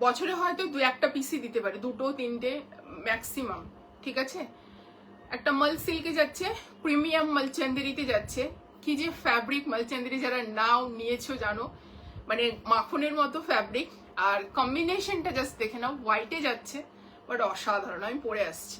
A: বছরে হয়তো 2-1টা পিসই দিতে পারে, 2-3টে ম্যাক্সিমাম, ঠিক আছে। একটা মাল সিল্কে যাচ্ছে, প্রিমিয়াম মালচন্দেরিতে যাচ্ছে। কি যে ফ্যাব্রিক, মালচন্দেরি যারা নাও নিয়েছো জানো, মানে মাখনের মতো ফ্যাব্রিক। আর কম্বিনেশনটা জাস্ট দেখে নাও, হোয়াইটে যাচ্ছে, বাট অসাধারণ। আমি পরে আসছি।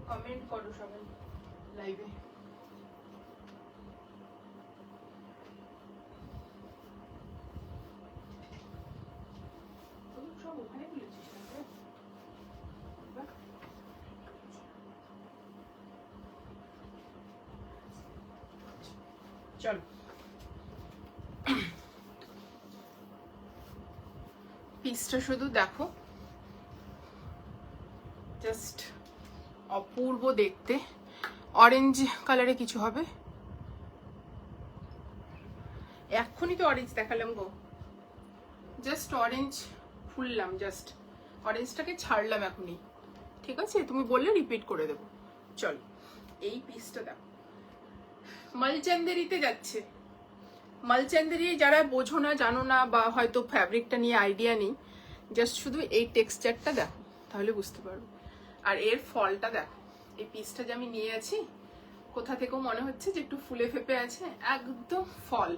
A: কমেন্ট করো সবাই লাইভে। সব ওখানে বলেছিস না রে? বাহ। চলো পিসটা শুধু দেখো, জাস্ট অপূর্ব দেখতে। অরেঞ্জ কালারে কিছু হবে, এক্ষুনি তো অরেঞ্জ দেখালাম গো, জাস্ট অরেঞ্জ খুললাম, জাস্ট অরেঞ্জটাকে ছাড়লাম এখনই, ঠিক আছে? তুমি বললে রিপিট করে দেবো। চলো এই পিসটা দেখো, মালচান্দেরিতে যাচ্ছে। মালচান্দেরি যারা বোঝো না, জানো না, বা হয়তো ফ্যাব্রিকটা নিয়ে আইডিয়া নেই, জাস্ট শুধু এই টেক্সচারটা দেখো, তাহলে বুঝতে পারবে। আর এর ফলটা দেখো, এই পিসটা যে আমি নিয়ে আছি, কোথা থেকেও মনে হচ্ছে যে একটু ফুলে ফেপে আছে, একদম ফল,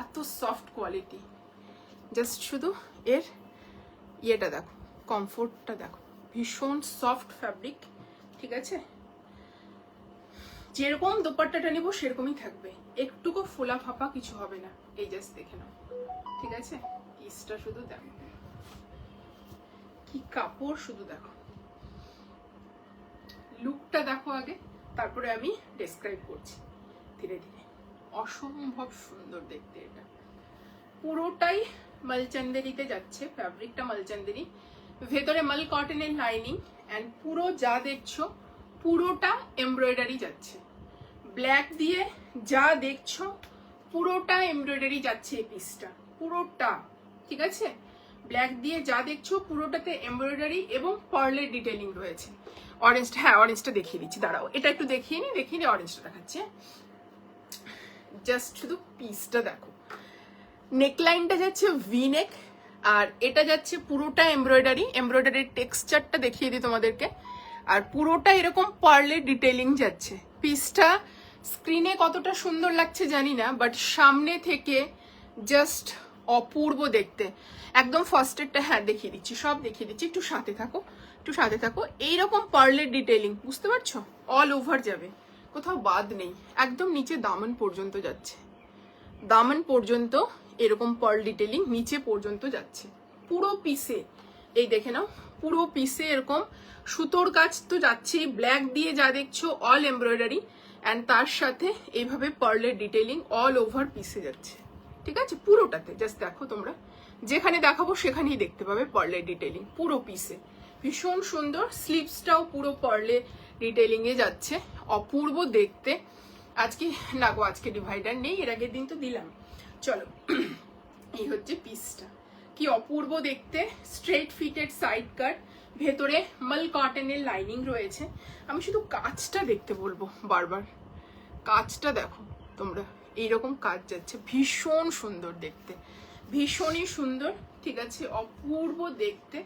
A: এত সফট কোয়ালিটি। জাস্ট শুধু এর ইয়েটা দেখো, কমফোর্টটা দেখো, ভীষণ সফট ফ্যাব্রিক, ঠিক আছে? যেরকম দোপাট্টাটা নিব সেরকমই থাকবে, একটুকু ফোলা ফাঁপা কিছু হবে না। এই জাস্ট দেখে নাও, ঠিক আছে? পিসটা শুধু দেখো, কি কাপড় শুধু দেখো, লুকটা দেখো আগে, তারপরে আমি ডেসক্রাইব করছি ধীরে ধীরে। অসম্ভব সুন্দর দেখতে এটা, পুরোটাই মালচান্দেরিতে যাচ্ছে, ফ্যাব্রিকটা মালচান্দেরি, ভেতরে মাল কটনের লাইনিং, অ্যান্ড পুরো যা দেখছো পুরোটা এমব্রয়ডারি যাচ্ছে। ব্ল্যাক দিয়ে যা দেখছো পুরোটা এমব্রয়ডারি যাচ্ছে এই পিসটা, পুরোটা, ঠিক আছে? ব্ল্যাক দিয়ে যা দেখছো পুরোটাতে এমব্রয়ডারি এবং পার্লের ডিটেইলিং রয়েছে। অরেঞ্জটা, হ্যাঁ অরেঞ্জটা দেখিয়ে দিচ্ছি, দাঁড়াও এটা একটু দেখিয়ে নি অরেঞ্জটা দেখাচ্ছে। জাস্ট শুধু পিসটা দেখো, নেকলাইনটা যাচ্ছে ভি নেক, আর এটা যাচ্ছে পুরোটা এমব্রয়ডারি। এমব্রয়ডারির টেক্সচারটা দেখিয়ে দিই তোমাদেরকে, আর পুরোটা এরকম পার্লের ডিটেইলিং যাচ্ছে। পিসটা স্ক্রিনে কতটা সুন্দর লাগছে জানি না, বাট সামনে থেকে জাস্ট অপূর্ব দেখতে। একদম ফার্স্টেরটা, হ্যাঁ দেখিয়ে দিচ্ছি, সব দেখিয়ে দিচ্ছি, একটু সাথে থাকো, একটু সাথে থাকো। এইরকম পার্লের ডিটেইলিং, বুঝতে পারছো? অল ওভার যাবে, কোথাও বাদ নেই, একদম নিচে দামন পর্যন্ত যাচ্ছে, দামন পর্যন্ত এরকম পার্ল ডিটেইলিং নিচে পর্যন্ত যাচ্ছে পুরো পিসে। এই দেখে নাও, পুরো পিসে এরকম সুতোর কাজ তো যাচ্ছেই, ব্ল্যাক দিয়ে যা দেখছো অল এমব্রয়ডারি, অ্যান্ড তার সাথে এইভাবে পার্লের ডিটেইলিং অল ওভার পিসে যাচ্ছে, ঠিক আছে? পুরোটাতে জাস্ট দেখো, তোমরা যেখানে দেখাবো সেখানেই দেখতে পাবে পার্লের ডিটেইলিং পুরো পিসে, ভীষণ সুন্দর। স্লিভসটাও পুরো পার্লে ডিটেইলিং এ যাচ্ছে, অপূর্ব দেখতে। আজকে না গো, আজকে ডিভাইডার নেই, এর আগের দিন তো দিলাম। চলো এই হচ্ছে পিসটা, কি অপূর্ব দেখতে, স্ট্রেট ফিটেড সাইড কাট, ভেতরে মাল কটনের লাইনিং রয়েছে। আমি শুধু কাজটা দেখতে বলবো বারবার, কাজটা দেখো তোমরা, এইরকম কাজ যাচ্ছে, ভীষণ সুন্দর দেখতে, ভীষণই সুন্দর, ঠিক আছে? অপূর্ব দেখতে।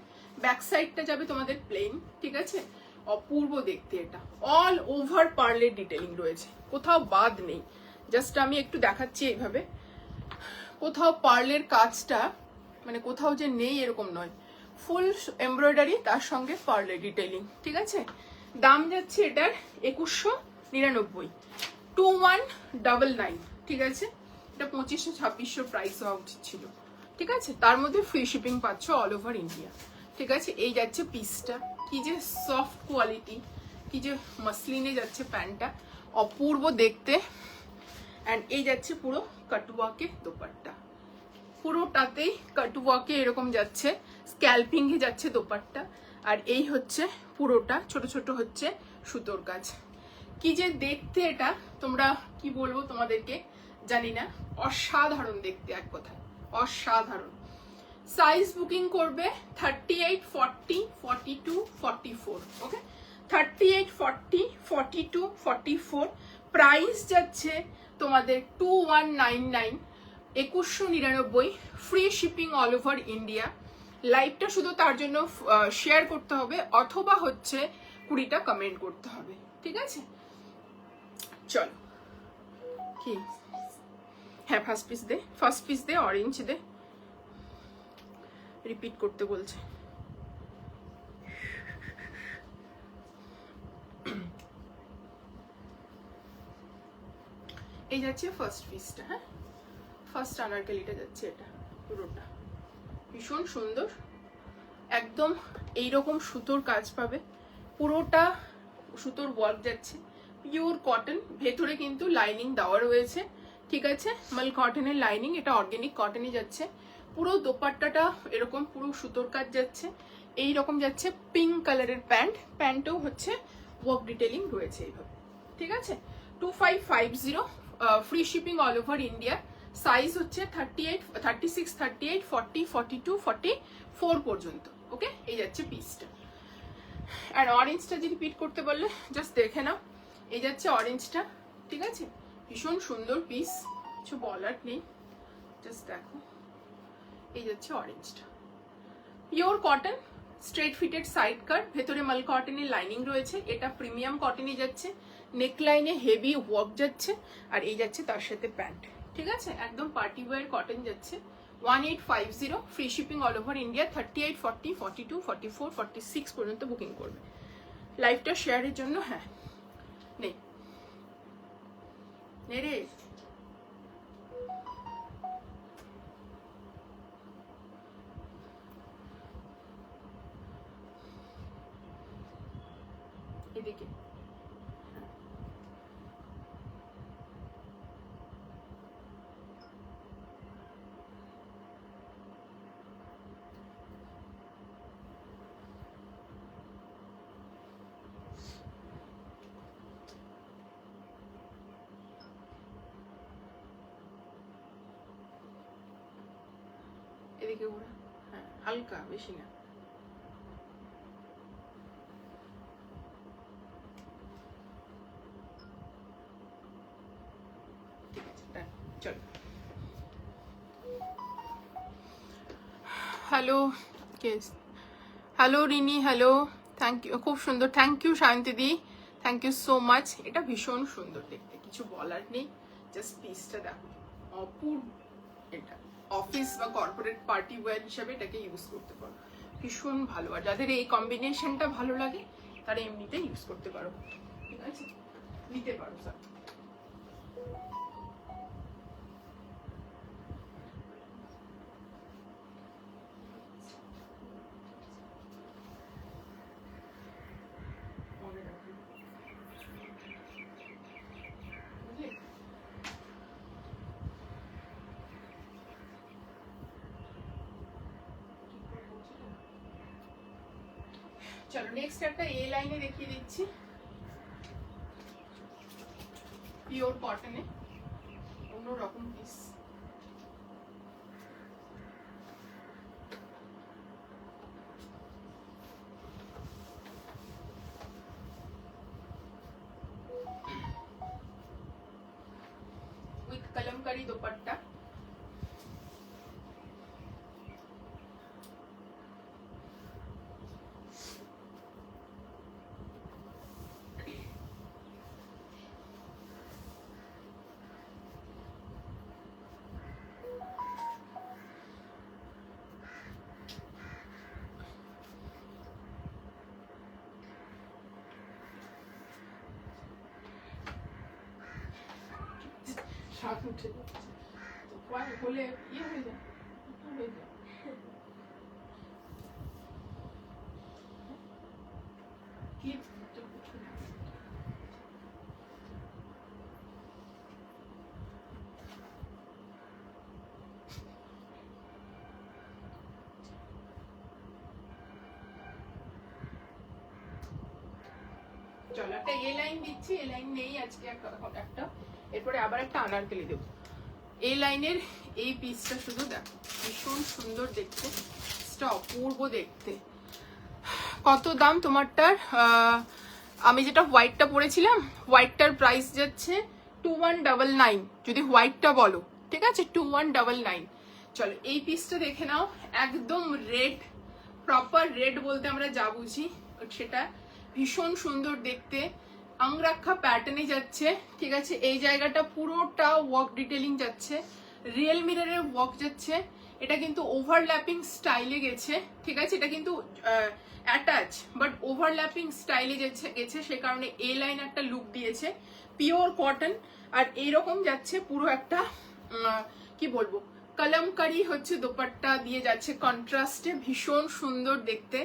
A: ব্যাক সাইডটা যাবে তোমাদের প্লেন, ঠিক আছে? অপূর্ব দেখতে, এটা অল ওভার পার্লের ডিটেইলিং রয়েছে, কোথাও বাদ নেই। জাস্ট আমি একটু দেখাচ্ছি এইভাবে, কোথাও পার্লের কাজটা মানে কোথাও যে নেই এরকম নয়, ফুল এমব্রয়ডারি তার সঙ্গে পার্লের ডিটেইলিং, ঠিক আছে? দাম যাচ্ছে এটার 2199, 2199, ঠিক আছে? এটা 2500-2600 প্রাইস হওয়া উচিত ছিল, ঠিক আছে? তার মধ্যে ফ্রি শিপিং পাচ্ছ অল ওভার ইন্ডিয়া, ঠিক আছে? এই যাচ্ছে পিসটা, কি যে সফট কোয়ালিটি, কি যে মাসলিনে যাচ্ছে প্যান্টটা, অপূর্ব দেখতে। অ্যান্ড এই যাচ্ছে পুরো কাটওয়ার্কে দোপাট্টা, পুরোটাতেই কাটওয়ার্কে এরকম যাচ্ছে, স্ক্যালপিং এ যাচ্ছে দোপাট্টা। আর এই হচ্ছে পুরোটা ছোট ছোট হচ্ছে সুতোর কাজ, কি যে দেখতে এটা, তোমরা কি বলবো তোমাদেরকে জানি না, অসাধারণ দেখতে, এক কথায় অসাধারণ। সাইজ বুকিং করবে 38, 40, 42, 44, ওকে? 38, 40, 42, 44, প্রাইস যাচ্ছে তোমাদের 2199, 2199, free shipping all over India. লাইভটা শুধু তার জন্য শেয়ার করতে হবে, অথবা হচ্ছে 20টা কমেন্ট করতে হবে, ঠিক আছে? চলো, কি, হ্যাঁ ফার্স্ট পিস দে, অরেঞ্জ দে, রিপিট করতে বলছে। এই যাচ্ছে ফার্স্ট পিসটা, হ্যাঁ ফার্স্ট আনারকলিটা যাচ্ছে, এটা পুরোটা ভীষণ সুন্দর, একদম এইরকম সুতোর কাজ পাবে, পুরোটা সুতোর ওয়ার্ক যাচ্ছে, পিওর কটন, ভেতরে কিন্তু লাইনিং দেওয়া রয়েছে, ঠিক আছে, মাল কটনের লাইনিং, এটা অর্গানিক কটনে যাচ্ছে, পুরো দোপাট্টাটা এরকম পুরো সুতোর কাজ যাচ্ছে, এই রকম যাচ্ছে, পিঙ্ক কালারের প্যান্টও হচ্ছে ওয়ার্ক ডিটেলিং রয়েছে এইভাবে, ঠিক আছে। 2550, free shipping all over India, size হচ্ছে 38, 36, 38, 40, 42, 44 পর্যন্ত, ওকে। এই যাচ্ছে পিসটা। আর অরেঞ্জটা যদি রিপিট করতে বললে জাস্ট দেখে নাও, এই যাচ্ছে অরেঞ্জটা, ঠিক আছে, ভীষণ সুন্দর পিস, কিছু বলার নেই, জাস্ট দেখো, এই যাচ্ছে অরেঞ্জটা, pure cotton, straight fitted side cut, ভেতরে মাল কটনের লাইনিং রয়েছে, এটা প্রিমিয়াম কটনে যাচ্ছে, নেক লাইনে হেভি ওয়ার্ক যাচ্ছে, আর এই যাচ্ছে তার সাথে প্যান্ট, ঠিক আছে, একদম পার্টি ওয়্যার কটন যাচ্ছে। 1850, free shipping all over India, 38, 40, 42, 44, 46 পর্যন্ত বুকিং করবে। লাইভটা শেয়ারের জন্য, হ্যাঁ নেই রে, এদিকে এদিকে ঘোরা, হ্যাঁ হালকা, বেশি না, ঠিক আছে, ডান, চলো। হ্যালো কেস, hello Rini, hello, thank you, খুব সুন্দর, থ্যাংক ইউ শান্তিদি, থ্যাংক ইউ সো মাচ, এটা ভীষণ সুন্দর দেখতে, কিছু বলার নেই, জাস্ট পিসটা দেখো, অপূর্ব, এটা অফিস বা কর্পোরেট পার্টি ওয়্যার হিসাবে এটাকে ইউজ করতে পারো, ভীষণ ভালো, আর যাদের এই কম্বিনেশনটা ভালো লাগে তারা এমনিতে ইউজ করতে পারো, ঠিক আছে, নিতে পারো স্যার। চলো নেক্সট একটা এ লাইনে দেখিয়ে দিচ্ছি, পিওর কটনে, অন্যরকম পিস, উইথ কলমকারি দোপাট্টা, সাত উঠে যাচ্ছে, হলে ইয়ে হয়ে যায়, হয়ে যায়, কি চলো একটা এ লাইন দিচ্ছি, এ লাইন নেই আজকে, একটা এরপরে আবার একটা আনারকলি দেবো। এই লাইনের এই পিসটা শুধু দেখো, ভীষণ সুন্দর দেখতে, পিসটা অপূর্ব দেখতে। কত দাম তোমারটার? আমি যেটা হোয়াইটটা পরেছিলাম, হোয়াইটটার প্রাইস যাচ্ছে 2199, যদি হোয়াইটটা বলো, ঠিক আছে, 2199। চলো এই পিসটা দেখে নাও, একদম রেড, প্রপার রেড বলতে আমরা যা বুঝি সেটা, ভীষণ সুন্দর দেখতে, আংরাক্ষা প্যাটার্নে যাচ্ছে, ঠিক আছে, এই জায়গাটা পুরোটা ওয়ার্ক ডিটেলিং যাচ্ছে, রিয়েল মিররের ওয়ার্ক যাচ্ছে, এটা কিন্তু ওভারল্যাপিং স্টাইলে গেছে, ঠিক আছে? এটা কিন্তু অ্যাটাচ বাট ওভারল্যাপিং স্টাইলে গেছে, সে কারণে এ লাইন একটা লুক দিয়েছে, পিওর কটন। আর এইরকম যাচ্ছে পুরো একটা কি বলবো, কলমকারি হচ্ছে দোপাট্টা দিয়ে যাচ্ছে কন্ট্রাস্টে, ভীষণ সুন্দর দেখতে।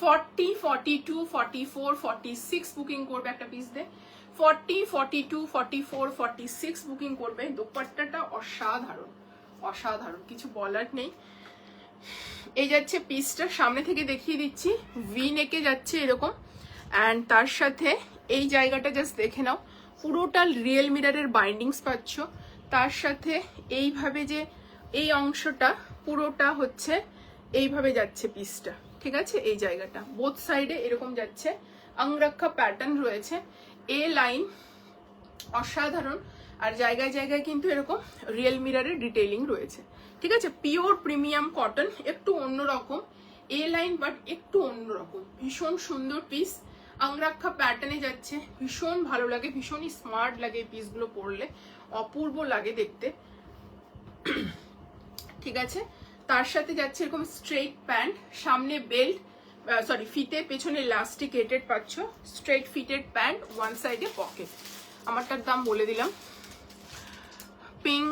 A: 40, 42, 44, 46 বুকিং করবে একটা পিস দে, 40, 42, 44, 46 বুকিং করবে। দোপাট্টাটা অসাধারণ, অসাধারণ, কিছু বলার নেই। এই যাচ্ছে পিসটা, সামনে থেকে দেখিয়ে দিচ্ছি, ভি নেকে যাচ্ছে এরকম। অ্যান্ড তার সাথে এই জায়গাটা জাস্ট দেখে নাও, পুরোটা রিয়েল মিররের বাইন্ডিংস পাচ্ছ। তার সাথে এইভাবে যে এই অংশটা পুরোটা হচ্ছে এইভাবে যাচ্ছে পিসটা, ঠিক আছে? এই জায়গাটা বোথ সাইডে এরকম যাচ্ছে, অঙ্গরক্ষা প্যাটার্ন রয়েছে, এ লাইন অসাধারণ। আর জায়গায় জায়গায় কিন্তু এরকম রিয়েল মিররের ডিটেইলিং রয়েছে, ঠিক আছে? পিওর প্রিমিয়াম কটন, একটু অন্যরকম এ লাইন বাট একটু অন্যরকম, ভীষণ সুন্দর পিস। অঙ্গরক্ষা প্যাটার্নে যাচ্ছে, ভীষণ ভালো লাগে, ভীষণই স্মার্ট লাগে এই পিসগুলো পরলে, অপূর্ব লাগে দেখতে, ঠিক আছে? তার সাথে যাচ্ছে এরকম স্ট্রেট প্যান্ট, সামনে বেল্ট, সরি ফিতে, পেছনে ইলাস্টিকেটেড পাচ্ছ, স্ট্রেট ফিটেড প্যান্ট, ওয়ান সাইডে পকেট। আমারটার দাম বলে দিলাম, পিঙ্ক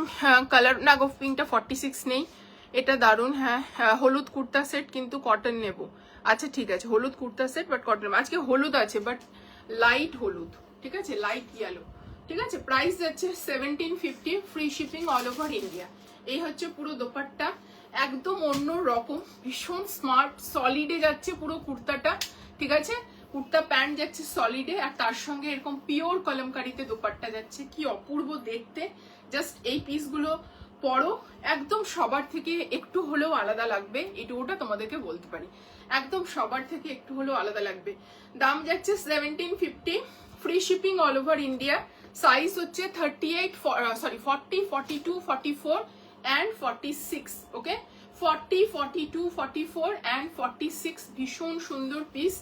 A: কালার না গো, পিঙ্কটা 46 নেই, এটা দারুন। হ্যাঁ, হলুদ কুর্তা সেট কিন্তু কটন নেব। আচ্ছা ঠিক আছে, হলুদ কুর্তা সেট বাট কটন, আজকে হলুদ আছে বাট লাইট হলুদ, ঠিক আছে? লাইট ইয়েলো, ঠিক আছে? প্রাইস যাচ্ছে 1750, free shipping all over India. এই হচ্ছে পুরো দোপাট্টা, একদম অন্য রকম, ভীষণ স্মার্ট, সলিডে যাচ্ছে পুরো কুর্তাটা, ঠিক আছে? কুর্তা প্যান্ট যাচ্ছে সলিডে, আর তার সঙ্গে এরকম পিওর কলমকারিতে দোপাট্টা যাচ্ছে, কি অপূর্ব দেখতে। জাস্ট এই পিসগুলো পরো, একদম সবার থেকে একটু হলেও আলাদা লাগবে, এটুকুটা তোমাদেরকে বলতে পারি, একদম সবার থেকে একটু হলেও আলাদা লাগবে। দাম যাচ্ছে 1750, free shipping all over India. Size হচ্ছে 38, 40, 42, 44 and 46, ওকে? 40, 42, 44 and 46, ভীষণ সুন্দর পিস।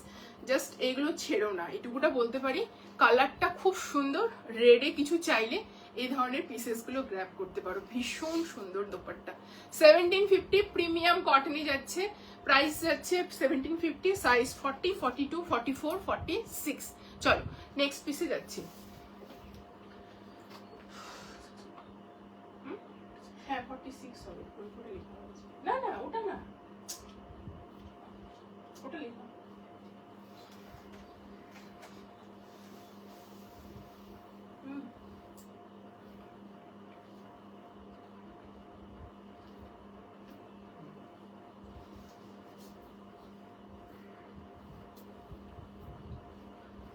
A: জাস্ট এইগুলো ছেড়ো না, এটুকুটা বলতে পারি। কালারটা খুব সুন্দর, রেডে কিছু চাইলে এই ধরনের পিসেস গুলো গ্র্যাব করতে পারো, ভীষণ সুন্দর দোপাট্টা। 1750, প্রিমিয়াম কটনে যাচ্ছে, প্রাইস যাচ্ছে 1750, সাইজ 40, 42, 44, 46। চলো নেক্সট পিসে যাচ্ছি। হ্যাঁ 46 হবে, না না ওটা না, ওটা লেখা।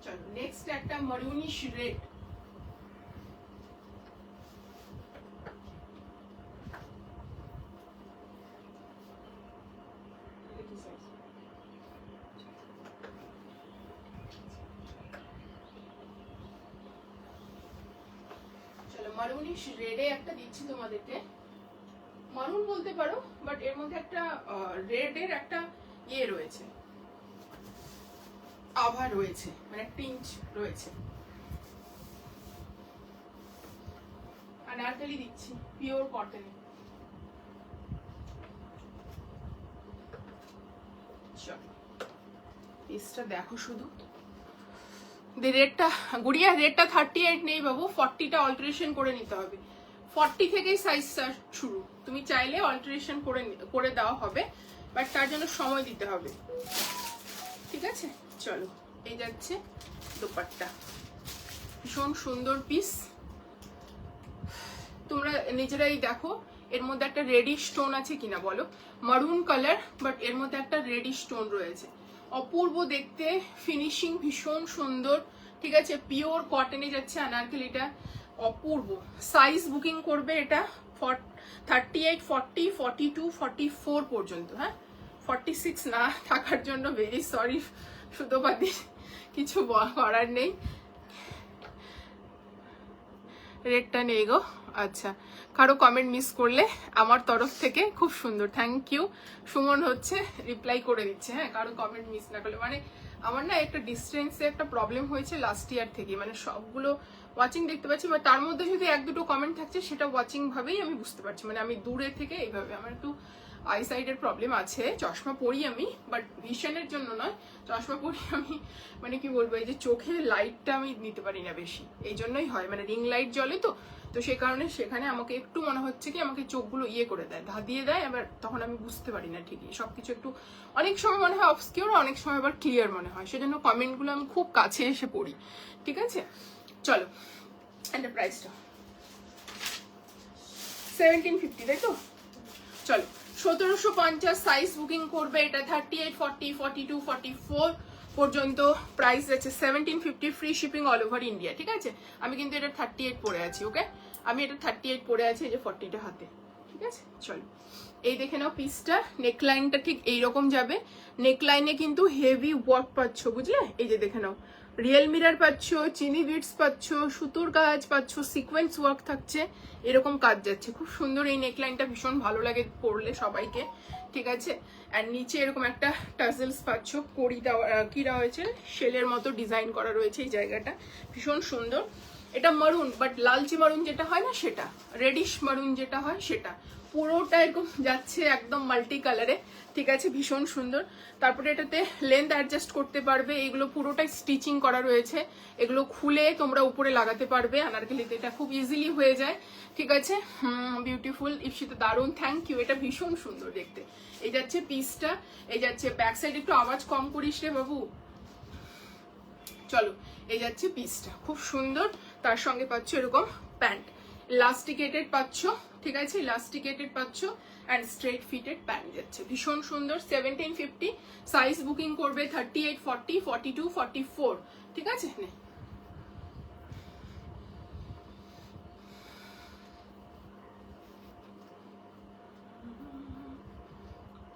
A: চলো নেক্সট একটা মারুনিশ রেড, মারুনিশ রেডে একটা দিচ্ছি তোমাদেরকে, মারুন বলতে পারো বাট এর মধ্যে একটা রেডের একটা ইয়ে রয়েছে, আভা রয়েছে, মানে টিঞ্চ রয়েছে। আনারকলি দিচ্ছি পিওর কটনে। চলো পিসটা দেখো শুধু, রেটটা গুড়িয়া, রেটটা 38 নেই বাবু, 40টা অল্টারেশন করে নিতে হবে, 40 থেকেই সাইজটা শুরু, তুমি চাইলে অল্টারেশন করে দেওয়া হবে বাট তার জন্য সময় দিতে হবে, ঠিক আছে? চলো এই যাচ্ছে দোপাট্টা, ভীষণ সুন্দর পিস, তোমরা নিজেরাই দেখো এর মধ্যে একটা রেডিশ টোন আছে কিনা বলো, মারুন কালার বাট এর মধ্যে একটা রেডিশ টোন রয়েছে, অপূর্ব দেখতে, ফিনিশিং ভীষণ সুন্দর, ঠিক আছে? পিওর কটনে যাচ্ছে আনারকলিটা, অপূর্ব। সাইজ বুকিং করবে এটা 38, 40, 42, 44 পর্যন্ত, হ্যাঁ 46 না থাকার জন্য ভেরি সরি সুতোপাতি, কিছু করার নেই, রেটটা নেই গো। আচ্ছা, কারো কমেন্ট মিস করলে আমার তরফ থেকে খুব সুন্দর থ্যাংক ইউ, সুমন হচ্ছে রিপ্লাই করে দিচ্ছে, হ্যাঁ কারো কমেন্ট মিস না করলে, মানে আমার না একটা ডিস্টেন্সে একটা প্রবলেম হয়েছে লাস্ট ইয়ার থেকে, মানে সবগুলো ওয়াচিং দেখতে পাচ্ছি বা তার মধ্যে যদি এক দুটো কমেন্ট থাকছে সেটা ওয়াচিং ভাবেই আমি বুঝতে পারছি, মানে আমি দূরে থেকে এইভাবে আমার একটু আই সাইডের প্রবলেম আছে, চশমা পরি আমি, বাট ভিশনের জন্য নয়, চশমা পরি আমি, মানে কি বলবো, এই যে চোখের লাইটটা আমি নিতে পারি না বেশি, এই জন্যই হয়, মানে রিং লাইট জ্বলে তো, তো সে কারণে সেখানে আমাকে একটু মনে হচ্ছে কি আমাকে চোখগুলো ইয়ে করে দেয়, ধাঁধিয়ে দেয়, এবার তখন আমি বুঝতে পারি না ঠিকই সবকিছু, একটু অনেক সময় মনে হয় অবস্কিউর, অনেক সময় আবার ক্লিয়ার মনে হয়, সেজন্য কমেন্টগুলো আমি খুব কাছে এসে পড়ি, ঠিক আছে। চলো এটা প্রাইসটা 1750, তাই তো? চলো 1750 সাইজ বুকিং করবে, এটা 38, 40, 42, 44 পর্যন্ত প্রাইস আছে। 1750 free shipping all over India, ঠিক আছে। আমি কিন্তু এটা 38 পরে আছি, ওকে, আমি এটা 38 পরে আছি, এই যে 40টা হাতে, ঠিক আছে। চলো এই দেখে নাও পিসটা, নেকলাইনটা ঠিক এইরকম যাবে, নেকলাইনে কিন্তু হেভি ওয়ার্ক পাচ্ছ, বুঝলে, এই যে দেখে নাও, রিয়েল মিরার পাচ্ছ, চিনি বিটস পাচ্ছ, সুতোর কাজ পাচ্ছ, সিকোয়েন্স ওয়ার্ক থাকছে, এরকম কাজ যাচ্ছে, খুব সুন্দর। এই নেকলাইনটা ভীষণ ভালো লাগে পরলে সবাইকে, ঠিক আছে। আর নিচে এরকম একটা টাজেলস পাচ্ছ, কড়ি দেওয়া, কি দেওয়া হয়েছে, শেলের মতো ডিজাইন করা রয়েছে এই জায়গাটা, ভীষণ সুন্দর। এটা মারুন, বাট লালচি মারুন যেটা হয় না সেটা, রেডিশ মারুন যেটা হয় সেটা, পুরোটা এরকম যাচ্ছে একদম মাল্টি কালারে, ঠিক আছে, ভীষণ সুন্দর। তারপরে এটাতে লেন্থ অ্যাডজাস্ট করতে পারবে, এগুলো পুরোটাই স্টিচিং করা রয়েছে, এগুলো খুলে তোমরা উপরে লাগাতে পারবে, আনারকলিতে এটা খুব ইজিলি হয়ে যায়, ঠিক আছে। বিউটিফুল, ইপসিতে দারুণ, থ্যাংক ইউ, এটা ভীষণ সুন্দর দেখতে। এই যাচ্ছে পিসটা, এই যাচ্ছে ব্যাক সাইড, একটু আওয়াজ কম করিস রে বাবু। চলো এই যাচ্ছে পিসটা, খুব সুন্দর। তার সঙ্গে পাচ্ছ এরকম প্যান্ট, ইলাস্টিকেটেড পাচ্ছ, ঠিক আছে, ইলাস্টিকেটেড পাচ্ছ অ্যান্ড স্ট্রেট ফিটেড প্যান্ট যাচ্ছে, ভীষণ সুন্দর। 1750 সাইজ বুকিং করবে 38, 40, 42, 44, ঠিক আছে। নে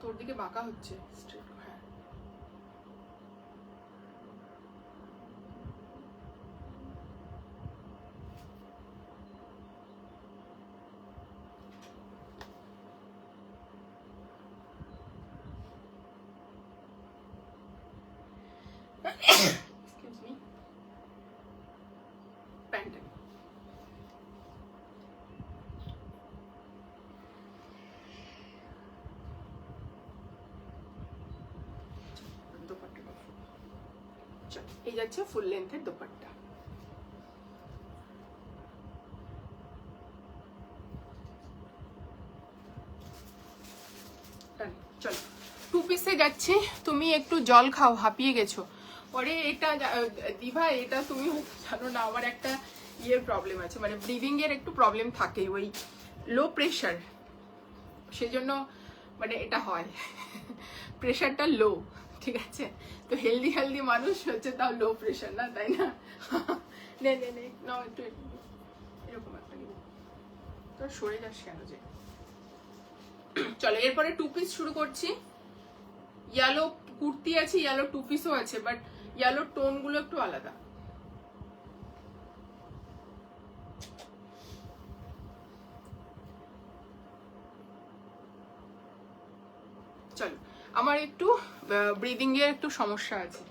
A: তোর দিকে বাঁকা হচ্ছে, স্ট্রেট, হ্যাঁ। Excuse me. প্যান্ট দোপাট্টা, এই যাচ্ছে ফুল লেন্থের দোপাট্টা। চলো টু পিসে যাচ্ছি, তুমি একটু জল খাও, হাঁপিয়ে গেছো। পরে এটা দিভা, এটা তুমি জানো না, আমার একটা ইয়ের প্রবলেম আছে, মানে ব্রিদিং এর একটু প্রবলেম থাকে, ওই লো প্রেশার, সেজন্য মানে এটা হয়, প্রেশারটা লো, ঠিক আছে। তো হেলদি হেলদি মানুষ হচ্ছে তাও লো প্রেশার না, তাই না? নে নে নে নাও একটু এরকম একটা নিব, তোর সরে যাস কেন যে। চলো এরপরে টু পিস শুরু করছি। ইয়েলো কুর্তি আছে, ইয়েলো টু পিসও আছে, বাট ইয়েলোর টোন গুলো একটু আলাদা। চলো আমার একটু ব্রিদিং এর একটু সমস্যা আছে,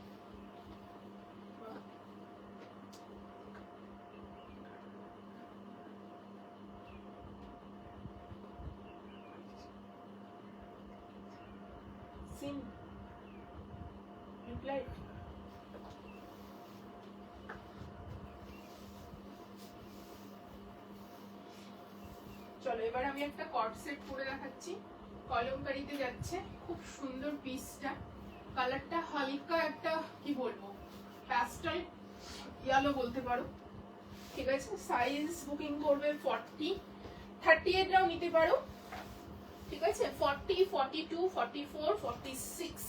A: চলো এবার আমি একটা কর্ড সেট পরে দেখাচ্ছি, কলমকারিতে যাচ্ছে, খুব সুন্দর পিসটা, কালারটা হালকা একটা কি বলবো প্যাস্টেল ইয়েলো বলতে পারো, ঠিক আছে। সাইজ বুকিং করবে 40, 38 রাও নিতে পারো, ঠিক আছে, 40, 42, 44, 46।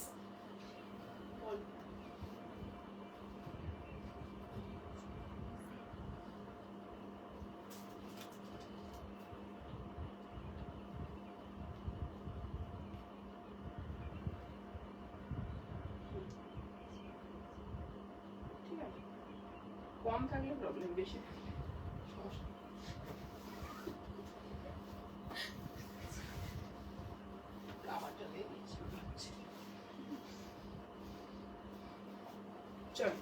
A: কম থাকলে প্রবলেম, বেশি থাকলে সমস্যা। চল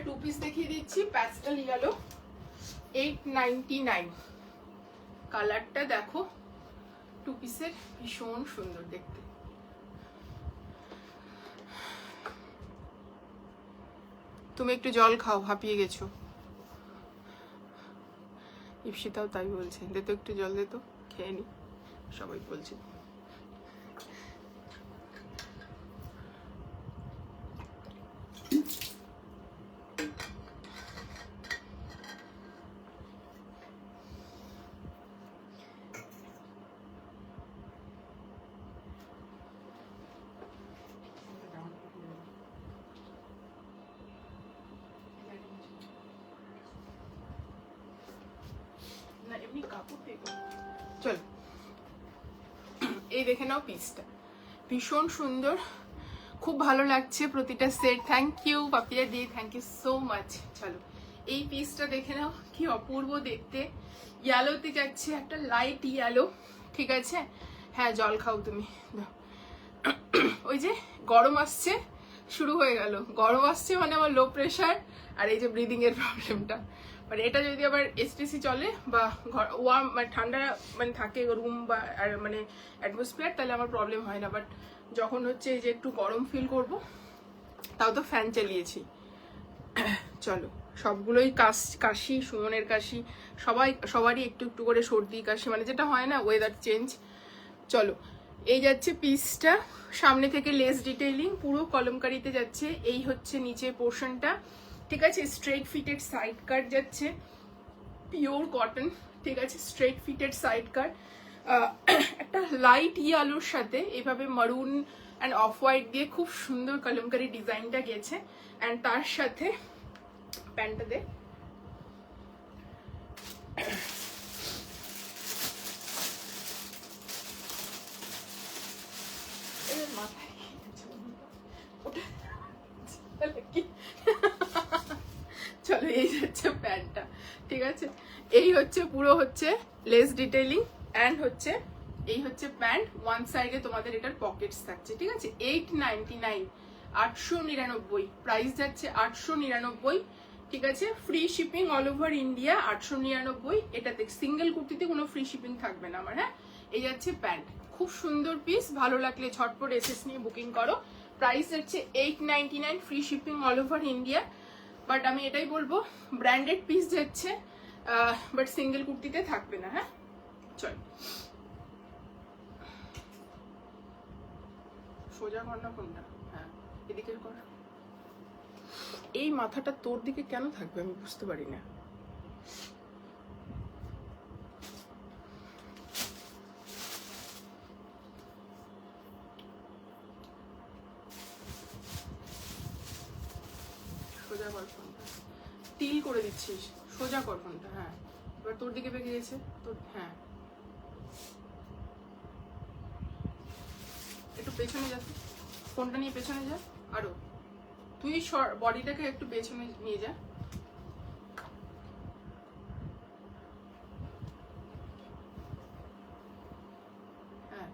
A: টু পিস দেখিয়ে দিচ্ছি, প্যাস্টেল ইয়েলো, 899, কালারটা দেখো, টু পিসের, ভীষণ সুন্দর দেখতে। তুমি একটু জল খাও, হাঁপিয়ে গেছো। ইপসিতাও তাই বলছে, দে তো একটু জল, দে তো, খেয়ে নি, সবাই বলছে। না এমনি কাপড় দিয়ে চল। এই দেখে নাও পিসটা, ভীষণ সুন্দর, খুব ভালো লাগছে প্রতিটা set. Thank you Papiya di, thank you so much. চলো এই পিসটা দেখে নাও, কি অপূর্ব দেখতে। ইয়েলোতে যাচ্ছে, একটা লাইট ইয়েলো, ঠিক আছে। হ্যাঁ জল খাও তুমি। ওই যে গরম আসছে, শুরু হয়ে গেল গরম আসছে, মানে আমার লো প্রেশার আর এই যে ব্রিদিং এর প্রবলেমটা। মানে এটা যদি আবার এসটিসি চলে বা ওয়ার্ম মানে ঠান্ডা মানে থাকে রুম বা মানে অ্যাটমসফিয়ার, তাহলে আমার প্রবলেম হয় না। বাট যখন হচ্ছে এই যে একটু গরম ফিল করব, তাও তো ফ্যান চালিয়েছি। চলো সবগুলোই কাশি, সুমনের কাশি, সবারই একটু একটু করে সর্দি কাশি, মানে যেটা হয় না ওয়েদার চেঞ্জ। চলো এই যাচ্ছে পিসটা, সামনে থেকে লেস ডিটেইলিং পুরো কলমকারিতে যাচ্ছে। এই হচ্ছে নিচে পোর্শনটা, ঠিক আছে। স্ট্রেট ফিটেড সাইড কাট যাচ্ছে, পিওর কটন, ঠিক আছে। স্ট্রেট ফিটেড সাইড কাট, একটা লাইট আলোর সাথে এভাবে মারুন অ্যান্ড অফ হোয়াইট দিয়ে খুব সুন্দর কলমকারি ডিজাইনটা গেছে। অ্যান্ড তার সাথে প্যান্টটা দে, মাথায় চলো এই হচ্ছে প্যান্টটা, ঠিক আছে। এই হচ্ছে পুরো হচ্ছে লেস ডিটেইলিং অ্যান্ড হচ্ছে এই হচ্ছে প্যান্ট। ওয়ান সাইডে তোমাদের এটার পকেটস থাকছে, ঠিক আছে। 899, 899 প্রাইস যাচ্ছে, 899, ঠিক আছে। Free shipping all over India, 899। এটাতে সিঙ্গেল কুর্তিতে কোনো ফ্রি শিপিং থাকবে না আমার, হ্যাঁ। এই যাচ্ছে প্যান্ট, খুব সুন্দর পিস, ভালো লাগলে ঝটপট এসএস নিয়ে বুকিং করো। প্রাইস হচ্ছে 899, free shipping all over India. But আমি এটাই বলবো, ব্র্যান্ডেড পিস যাচ্ছে, বাট সিঙ্গেল কুর্তিতে থাকবে না, হ্যাঁ। চল সোজা কর না কোনটা, হ্যাঁ এদিকের কর। এই মাথাটা তোর দিকে কেন থাকবে আমি বুঝতে পারি না। সোজা কর ফোনটা, টিল করে দিচ্ছিস, সোজা কর ফোনটা, হ্যাঁ। এবার তোর দিকে বেঁকে গেছে তোর, হ্যাঁ একটু পেছনে যা, ফোনটা নিয়ে পেছনে যা আরো, তুই বডিটাকে একটু পেছনে নিয়ে যা। হ্যাঁ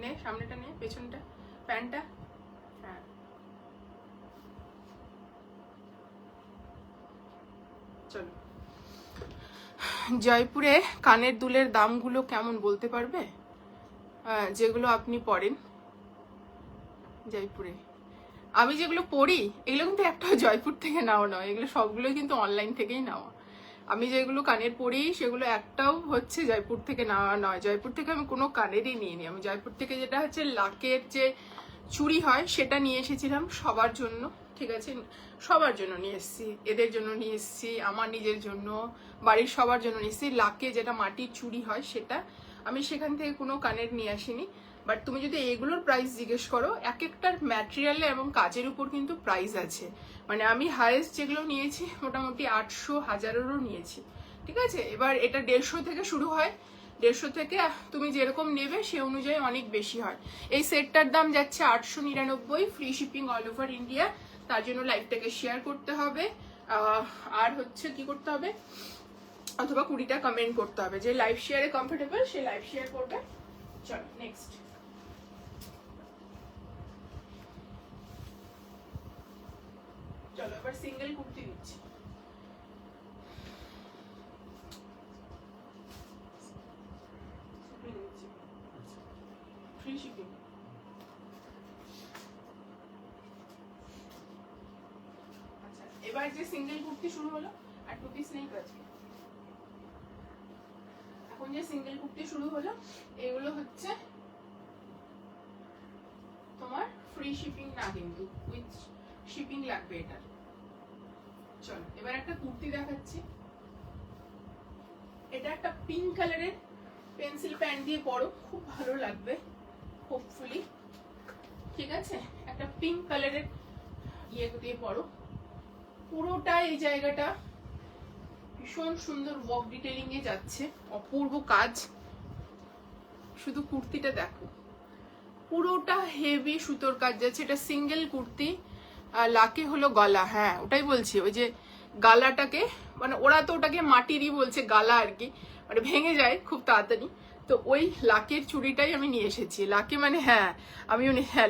A: নে, সামনেটা নে, পেছনটা, প্যান্টটা, হ্যাঁ। চলো জয়পুরে কানের দুলের দামগুলো কেমন বলতে পারবে? যেগুলো আপনি পরেন জয়পুরে, আমি যেগুলো পরি এগুলো কিন্তু একটা জয়পুর থেকে নেওয়া নয়, এগুলো সবগুলোই কিন্তু অনলাইন থেকেই নেওয়া। আমি যেগুলো কানের পরি সেগুলো একটাও হচ্ছে জয়পুর থেকে নেওয়া নয়। জয়পুর থেকে আমি কোনো কানেরই নিয়ে নিই। আমি জয়পুর থেকে যেটা হচ্ছে লাকের যে চুড়ি হয় সেটা নিয়ে এসেছিলাম সবার জন্য, ঠিক আছে। সবার জন্য নিয়ে এসেছি, এদের জন্য নিয়ে এসেছি, আমার নিজের জন্য, বাড়ির সবার জন্য নিয়ে এসেছি। লাকে যেটা মাটির চুড়ি হয় সেটা, আমি সেখান থেকে কোনো কানের নিয়ে আসিনি। বাট তুমি যদি এগুলোর প্রাইস জিজ্ঞেস করো, এক একটার ম্যাটেরিয়ালে এবং কাজের উপর কিন্তু প্রাইস আছে। মানে আমি হাইয়েস্ট যেগুলো নিয়েছি মোটামুটি 800, 1000-এরও নিয়েছি, ঠিক আছে। এবার এটা 150 থেকে শুরু হয়, 150 থেকে তুমি যেরকম নেবে সে অনুযায়ী অনেক বেশি হয়। এই সেটটার দাম যাচ্ছে 899, free shipping all over India. তার জন্য লাইভটাকে শেয়ার করতে হবে, আর হচ্ছে কি করতে হবে, অথবা 20টা কমেন্ট করতে হবে। যে লাইভ শেয়ারে কমফোর্টেবল সে লাইভ শেয়ার করবে। চলো নেক্সট, চলো এবার সিঙ্গেল কুর্তি দিচ্ছি। এবার যে সিঙ্গেল কুর্তি শুরু হলো, আর 2 পিস নেই তো আজকে। এখন যে সিঙ্গেল কুর্তি শুরু হলো, এগুলো হচ্ছে তোমার ফ্রি শিপিং না, কিন্তু উইথ শিপিং লাগবে এটার। চলো এবার একটা কুর্তি দেখাচ্ছি। এটা একটা পিঙ্ক কালারের পেন্সিল প্যান্ট দিয়ে পরো, খুব ভালো লাগবে হোপফুলি। ঠিক আছে, একটা পিঙ্ক কালারের ইয়ে দিয়ে পরো। পুরোটা এই জায়গাটা ভীষণ সুন্দর ওয়ার্ক ডিটেইলিং এ যাচ্ছে, অপূর্ব কাজ। শুধু কুর্তিটা দেখো, পুরোটা হেভি সুতোর কাজ যাচ্ছে। এটা সিঙ্গেল কুর্তি, লাকে হলো গলা। হ্যাঁ ওটাই বলছি, ওই যে গালাটাকে, মানে ওরা তো ওটাকে মাটিরই বলছে গালা আর কি, মানে ভেঙে যায় খুব তাড়াতাড়ি। তো ওই লাকের চুড়িটাই আমি নিয়ে এসেছি। লাকে মানে হ্যাঁ আমিও হ্যাঁ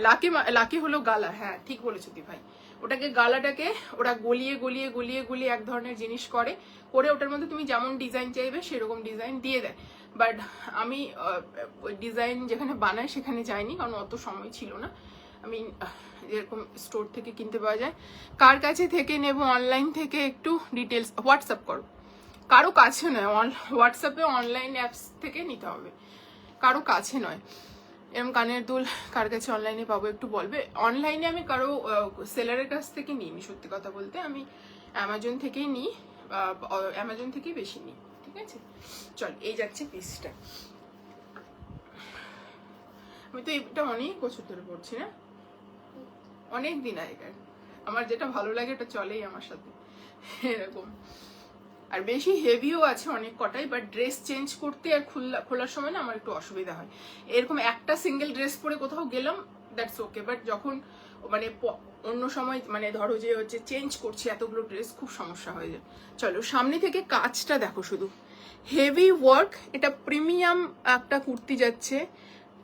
A: লাকে হলো গালা। হ্যাঁ ঠিক বলেছো দি ভাই, ওটাকে গালাটাকে ওরা গলিয়ে গলিয়ে গলিয়ে গলিয়ে এক ধরনের জিনিস করে ওটার মধ্যে তুমি যেমন ডিজাইন চাইবে সেরকম ডিজাইন দিয়ে দেয়। বাট আমি ওই ডিজাইন যেখানে বানাই সেখানে যাইনি, কারণ অত সময় ছিল না। আমি যেরকম স্টোর থেকে কিনতে পাওয়া যায়, কার কাছে থেকে নেব অনলাইন থেকে একটু ডিটেলস হোয়াটসঅ্যাপ করো। কারো কাছে নয়, হোয়াটসঅ্যাপে অনলাইন অ্যাপস থেকে নিতে হবে, কারো কাছে নয়। এরকম কানের দুল কার কাছে অনলাইনে পাবো একটু বলবে। অনলাইনে আমি কারো সেলারের কাছ থেকে নিইনি, সত্যি কথা বলতে আমি অ্যামাজন থেকেই নিই, অ্যামাজন থেকেই বেশি নিই। ঠিক আছে, চল এই যাচ্ছে পিসটা। আমি তো এটা অনেক বছর ধরে পড়ছি না, অনেক দিন আগেকার। আমার যেটা ভালো লাগে এটা চলেই আমার সাথে এরকম। আর বেশি হেভিও আছে অনেক কটাই, বাট ড্রেস চেঞ্জ করতে আর খোলার সময় না আমার একটু অসুবিধা হয়। এরকম একটা সিঙ্গেল ড্রেস পরে কোথাও গেলাম দ্যাটস ওকে, বাট যখন মানে অন্য সময় মানে ধরো যে হচ্ছে চেঞ্জ করছি এতগুলো ড্রেস, খুব সমস্যা হয়ে যায়। চলো সামনে থেকে কাজটা দেখো, শুধু হেভি ওয়ার্ক। এটা প্রিমিয়াম একটা কুর্তি যাচ্ছে।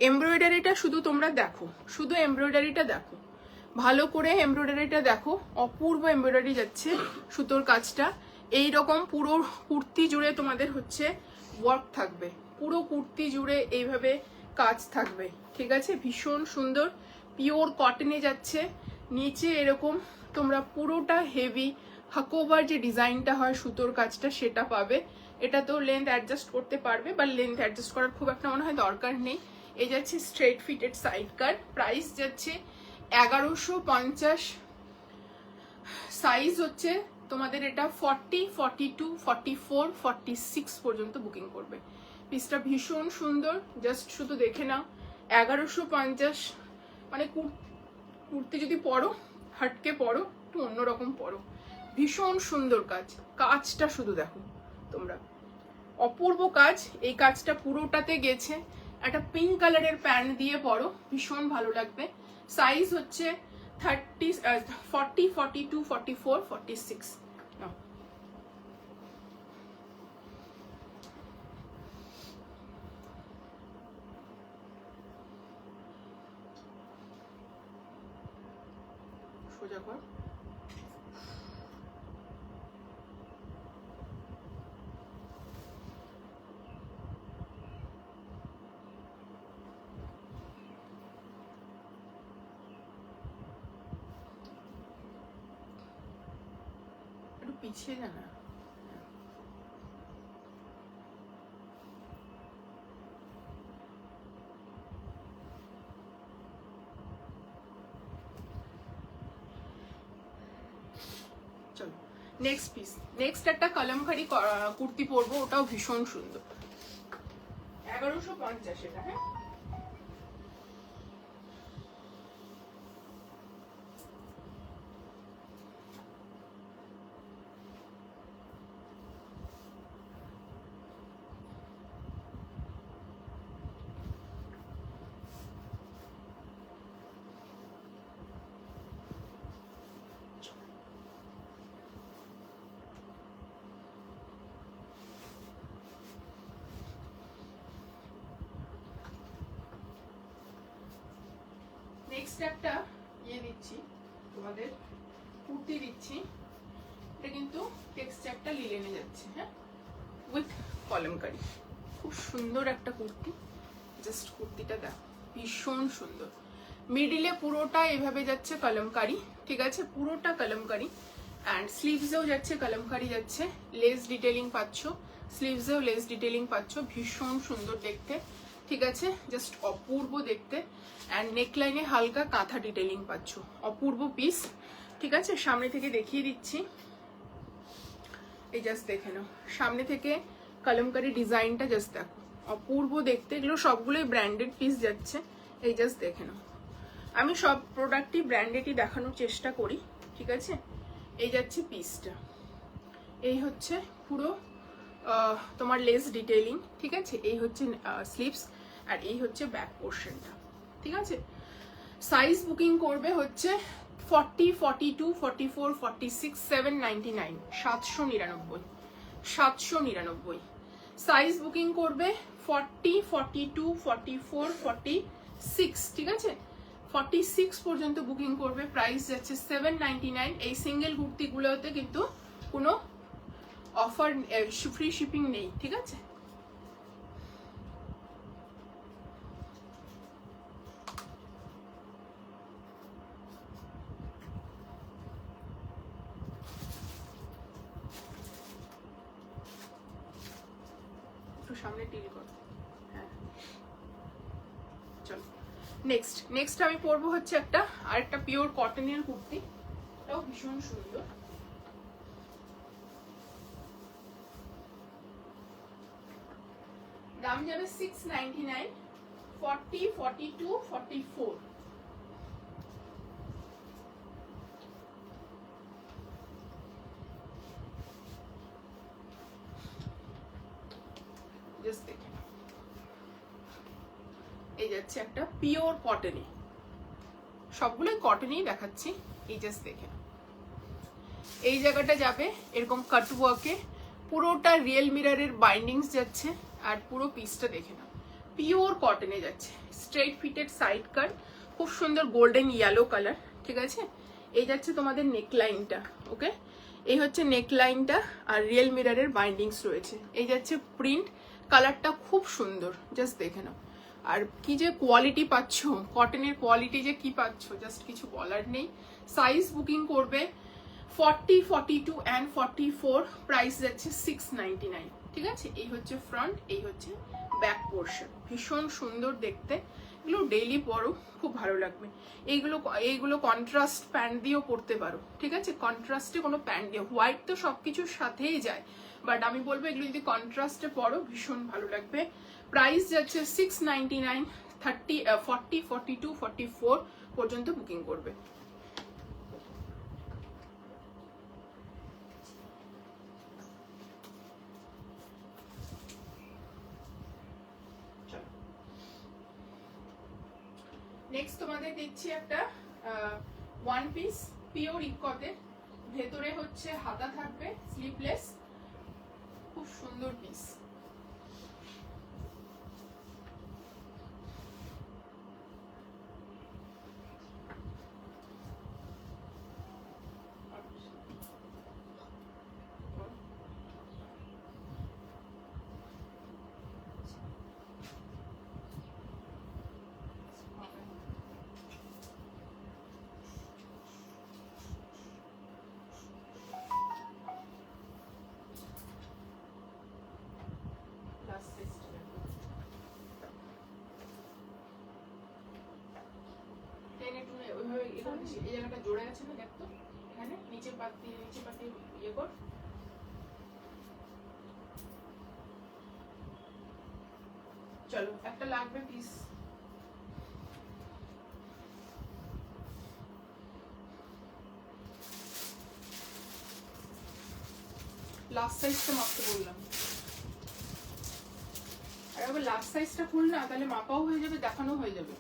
A: এমব্রয়ডারিটা শুধু তোমরা দেখো, শুধু এমব্রয়ডারিটা দেখো, ভালো করে এমব্রয়ডারিটা দেখো, অপূর্ব এমব্রয়ডারি যাচ্ছে সুতোর কাজটা। এইরকম পুরো কুর্তি জুড়ে তোমাদের হচ্ছে ওয়ার্ক থাকবে, পুরো কুর্তি জুড়ে এইভাবে কাজ থাকবে। ঠিক আছে, ভীষণ সুন্দর পিওর কটনে যাচ্ছে। নিচে এরকম তোমরা পুরোটা হেভি হাকোভার যে ডিজাইনটা হয় সুতোর কাজটা সেটা পাবে। এটা তো লেন্থ অ্যাডজাস্ট করতে পারবে, বা লেন্থ অ্যাডজাস্ট করার খুব একটা মনে হয় দরকার নেই। এই যাচ্ছে স্ট্রেট ফিটেড সাইড কাট। প্রাইস যাচ্ছে 1150। সাইজ হচ্ছে তোমাদের এটা 40, 42, 44, 46 পর্যন্ত বুকিং করবে। পিসটা ভীষণ সুন্দর, জাস্ট শুধু দেখে নাও। 1150 মানে কুর্তি যদি পরো, হাটকে পরো, একটু অন্যরকম পরো, ভীষণ সুন্দর কাজ। কাজটা শুধু দেখো তোমরা, অপূর্ব কাজ। এই কাজটা পুরোটাতে গেছে। একটা পিঙ্ক কালারের প্যান্ট দিয়ে পরো, ভীষণ ভালো লাগবে। সাইজ হচ্ছে 30, 40, 42, 44, 46। সোজা কর। একটু পিছিয়ে যা না। চলো নেক্সট পিস। নেক্সট একটা কলমকারি কুর্তি পরবো, ওটাও ভীষণ সুন্দর। 1150 এটা। হ্যাঁ নেক্সট একটা ইয়ে দিচ্ছি তোমাদের, কুর্তি দিচ্ছি। এটা কিন্তু টেক্সচারটা লিলেনে যাচ্ছে। হ্যাঁ উইথ কলমকারি, খুব সুন্দর একটা কুর্তি। জাস্ট কুর্তিটা দেখো, ভীষণ সুন্দর। মিডিলে পুরোটা এভাবে যাচ্ছে কলমকারি। ঠিক আছে, পুরোটা কলমকারি। অ্যান্ড স্লিভসেও যাচ্ছে কলমকারি যাচ্ছে, লেস ডিটেলিং পাচ্ছ, স্লিভসেও লেস ডিটেলিং পাচ্ছ, ভীষণ সুন্দর দেখতে, ঠিক আছে, জাস্ট অপূর্ব দেখতে। অ্যান্ড নেকলাইনে হালকা কাঁথা ডিটেলিং পাচ্ছ, অপূর্ব পিস, ঠিক আছে। সামনে থেকে দেখিয়ে দিচ্ছি, এই জাস্ট দেখে নাও সামনে থেকে কলমকারি ডিজাইনটা, জাস্ট দেখো অপূর্ব দেখতে। এগুলো সবগুলোই ব্র্যান্ডেড পিস যাচ্ছে, এই জাস্ট দেখে নাও। আমি সব প্রোডাক্টই ব্র্যান্ডেডই দেখানোর চেষ্টা করি, ঠিক আছে। এই যাচ্ছে পিসটা, এই হচ্ছে পুরো তোমার লেস ডিটেইলিং, ঠিক আছে। এই হচ্ছে স্লিভস, আর এই হচ্ছে ব্যাক পোর্শনটা, ঠিক আছে। সাইজ বুকিং করবে হচ্ছে 40, 42, 44, 46, 799, 799, 799। সাইজ বুকিং করবে 40, 42, 44, 46, ঠিক আছে, 46 পর্যন্ত বুকিং করবে। প্রাইস যাচ্ছে 799। এই সিঙ্গেল কুর্তিগুলোতে কিন্তু কোনো অফার, ফ্রি শিপিং নেই, ঠিক আছে। সামনে টিল করো, হ্যাঁ চলো। নেক্সট আমি পরবো হচ্ছে আরেকটা পিওর কটনের কুর্তি, এটাও ভীষণ সুন্দর। দাম যাবে 699, 40, 42, 44। জাস্ট দেখে নাও, এই যাচ্ছে একটা পিওর কটনে, সবগুলোই কটনেই দেখাচ্ছি, এই জাস্ট দেখে নাও। এই জায়গাটা যাবে এরকম কাট ওয়ার্কে, পুরোটা রিয়েল মিররের বাইন্ডিংস যাচ্ছে, আর পুরো পিসটা দেখে নাও পিওর কটনে যাচ্ছে, স্ট্রেট ফিটেড সাইড কাট, খুব সুন্দর গোল্ডেন ইয়েলো কালার, ঠিক আছে। এই যাচ্ছে তোমাদের নেকলাইনটা, ওকে, এই হচ্ছে নেকলাইনটা, আর রিয়েল মিররের বাইন্ডিংস রয়েছে। এই যাচ্ছে প্রিন্ট, কালারটা খুব সুন্দর, জাস্ট দেখে নাও। আর কি যে কোয়ালিটি পাচ্ছ, কটনের কোয়ালিটি যে কি পাচ্ছ, জাস্ট কিছু বলার নেই। সাইজ বুকিং করবে 40, 42 and 44, প্রাইস যাচ্ছে 699, ঠিক আছে। এই হচ্ছে ফ্রন্ট, এই হচ্ছে ব্যাক পোর্শন, ভীষণ সুন্দর দেখতে। এগুলো ডেইলি পরো, খুব ভালো লাগবে। এইগুলো কন্ট্রাস্ট প্যান্ট দিয়েও পরতে পারো, ঠিক আছে। কন্ট্রাস্টে কোনো প্যান্ট দিয়ে, হোয়াইট তো সবকিছুর সাথেই যায়, বাট আমি বলবো এগুলো যদি কন্ট্রাস্টে পরো ভীষণ ভালো লাগবে। প্রাইস যাচ্ছে 699, 30, 40, 42, 44 পর্যন্ত বুকিং করবে। নেক্সট তোমাদের দিচ্ছি একটা ওয়ান পিস পিওর ইকতের, ভেতরে হচ্ছে হাতা থাকবে স্লিভলেস, খুব সুন্দর পিস। এই জায়গাটা জোড়া আছে না, দেখতো এখানে নিচে পাতি ইয়ে কর। চলো একটা লাগবে পিস, লাস্ট সাইজটা মাপতে বললাম, আর আবার লাস্ট সাইজটা খুল না, তাহলে মাপাও হয়ে যাবে, দেখানো হয়ে যাবে।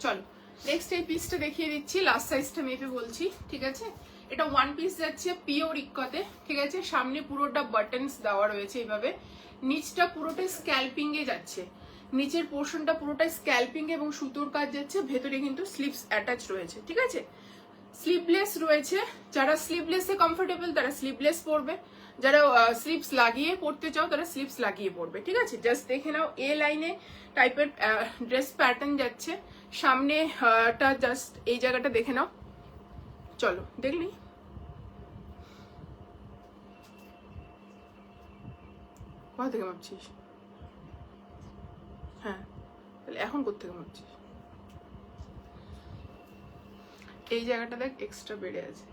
A: চলো নেক্সট এই পিসটা দেখিয়ে দিচ্ছি, লাস্ট সাইজটা মেপে বলছি, ঠিক আছে। এটা ওয়ান পিস যাচ্ছে পিওর ইক্কতে, ঠিক আছে। সামনে পুরোটা বাটনস দেওয়া রয়েছে এইভাবে, নিচটা পুরোটাই স্ক্যাল্পিং এ যাচ্ছে, নিচের পোর্শনটা পুরোটাই স্ক্যাল্পিং এবং সুতোর কাজ যাচ্ছে, ভেতরে কিন্তু স্লিভস অ্যাটাচ রয়েছে, ঠিক আছে। স্লিভলেস রয়েছে, যারা স্লিভলেসে কমফোর্টেবল তারা স্লিভলেস পরবে, যারা স্লিভস লাগিয়ে পরতে চাও তারা স্লিভস লাগিয়ে পরবে, ঠিক আছে। জাস্ট দেখে নাও এ লাইনে টাইপের ড্রেস প্যাটার্ন যাচ্ছে, সামনে টা জাস্ট এই জায়গাটা দেখে নাও। চলো দেখলি কোথা থেকে মাপছিস? হ্যাঁ, তাহলে এখন কোথেকে মাপছিস? এই জায়গাটা দেখ এক্সট্রা বেড়ে আছে,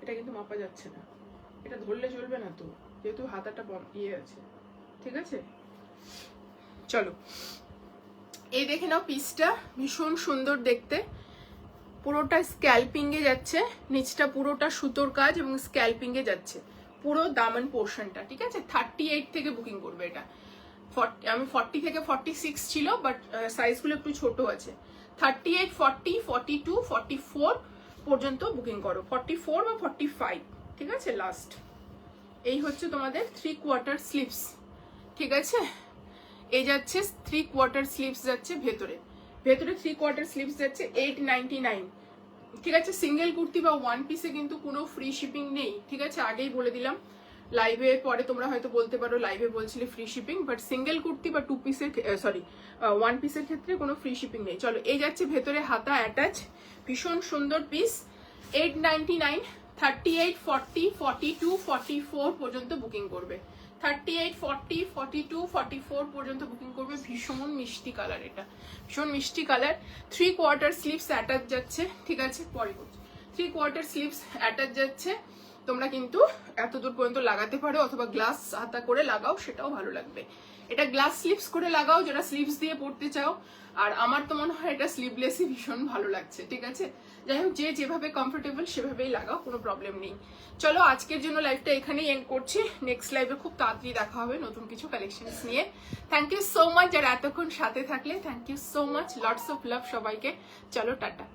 A: এটা কিন্তু মাপা যাচ্ছে না, এটা ধরলে চলবে না তো, যেহেতু হাতাটা ইয়ে আছে, ঠিক আছে। চলো এই দেখে নাও, পিসটা ভীষণ সুন্দর দেখতে, পুরোটা স্ক্যাল্পিং এ যাচ্ছে, নিচটা পুরোটা সুতোর কাজ এবং স্ক্যাল্পিং এ যাচ্ছে পুরো দামন পোর্শনটা, ঠিক আছে। 38 থেকে বুকিং করবে এটা। আমি 40 থেকে 46 ছিল, বাট সাইজগুলো একটু ছোট আছে। 38, 40, 42, 44 পর্যন্ত বুকিং করো, 44 বা 45, ঠিক আছে লাস্ট। এই হচ্ছে তোমাদের 3/4 স্লিভস, ঠিক আছে। এই যাচ্ছে 3/4 স্লিভস যাচ্ছে ভেতরে, ভেতরে 3/4 স্লিভস যাচ্ছে 899, ঠিক আছে। সিঙ্গেল কুর্তি বা ওয়ান পিসে কিন্তু কোনো ফ্রি শিপিং নেই, ঠিক আছে, আগেই বলে দিলাম। লাইভে পরে তোমরা হয়তো বলতে পারো লাইভে বলছিলে free shipping, but single kurti বা টু পিসের ওয়ান পিসের ক্ষেত্রে কোনো ফ্রি শিপিং নেই। চলো এই যাচ্ছে ভেতরে হাতা অ্যাটাচ, ভীষণ সুন্দর পিস, 899, 38, 40, 42, 44 পর্যন্ত বুকিং করবে, 38, 40, 42, 44 পর্যন্ত বুকিং করবে। ভীষণ মিষ্টি কালার, এটা ভীষণ মিষ্টি কালার। 3/4 স্লিভস অ্যাটাচ যাচ্ছে, ঠিক আছে, পরে করছি। 3/4 স্লিভস অ্যাটাচ যাচ্ছে, তোমরা কিন্তু এত দূর পর্যন্ত লাগাতে পারো, অথবা গ্লাস হাতা করে লাগাও, সেটাও ভালো লাগবে। এটা গ্লাস স্লিভস করে লাগাও যারা স্লিভস দিয়ে পড়তে চাও, আর আমার তো মনে হয় এটা স্লিভলেসই ভীষণ ভালো লাগছে, ঠিক আছে। যাই হোক, যে যেভাবে কমফোর্টেবল সেভাবেই লাগাও, কোনো প্রবলেম নেই। চলো আজকের জন্য লাইভটা এখানেই এন্ড করছি, নেক্সট লাইভে খুব তাড়াতাড়ি দেখা হবে নতুন কিছু কালেকশনস নিয়ে। থ্যাংক ইউ সো মাচ যারা এতক্ষণ সাথে থাকলে, thank you so much, lots of love সবাইকে। চলো টাটা।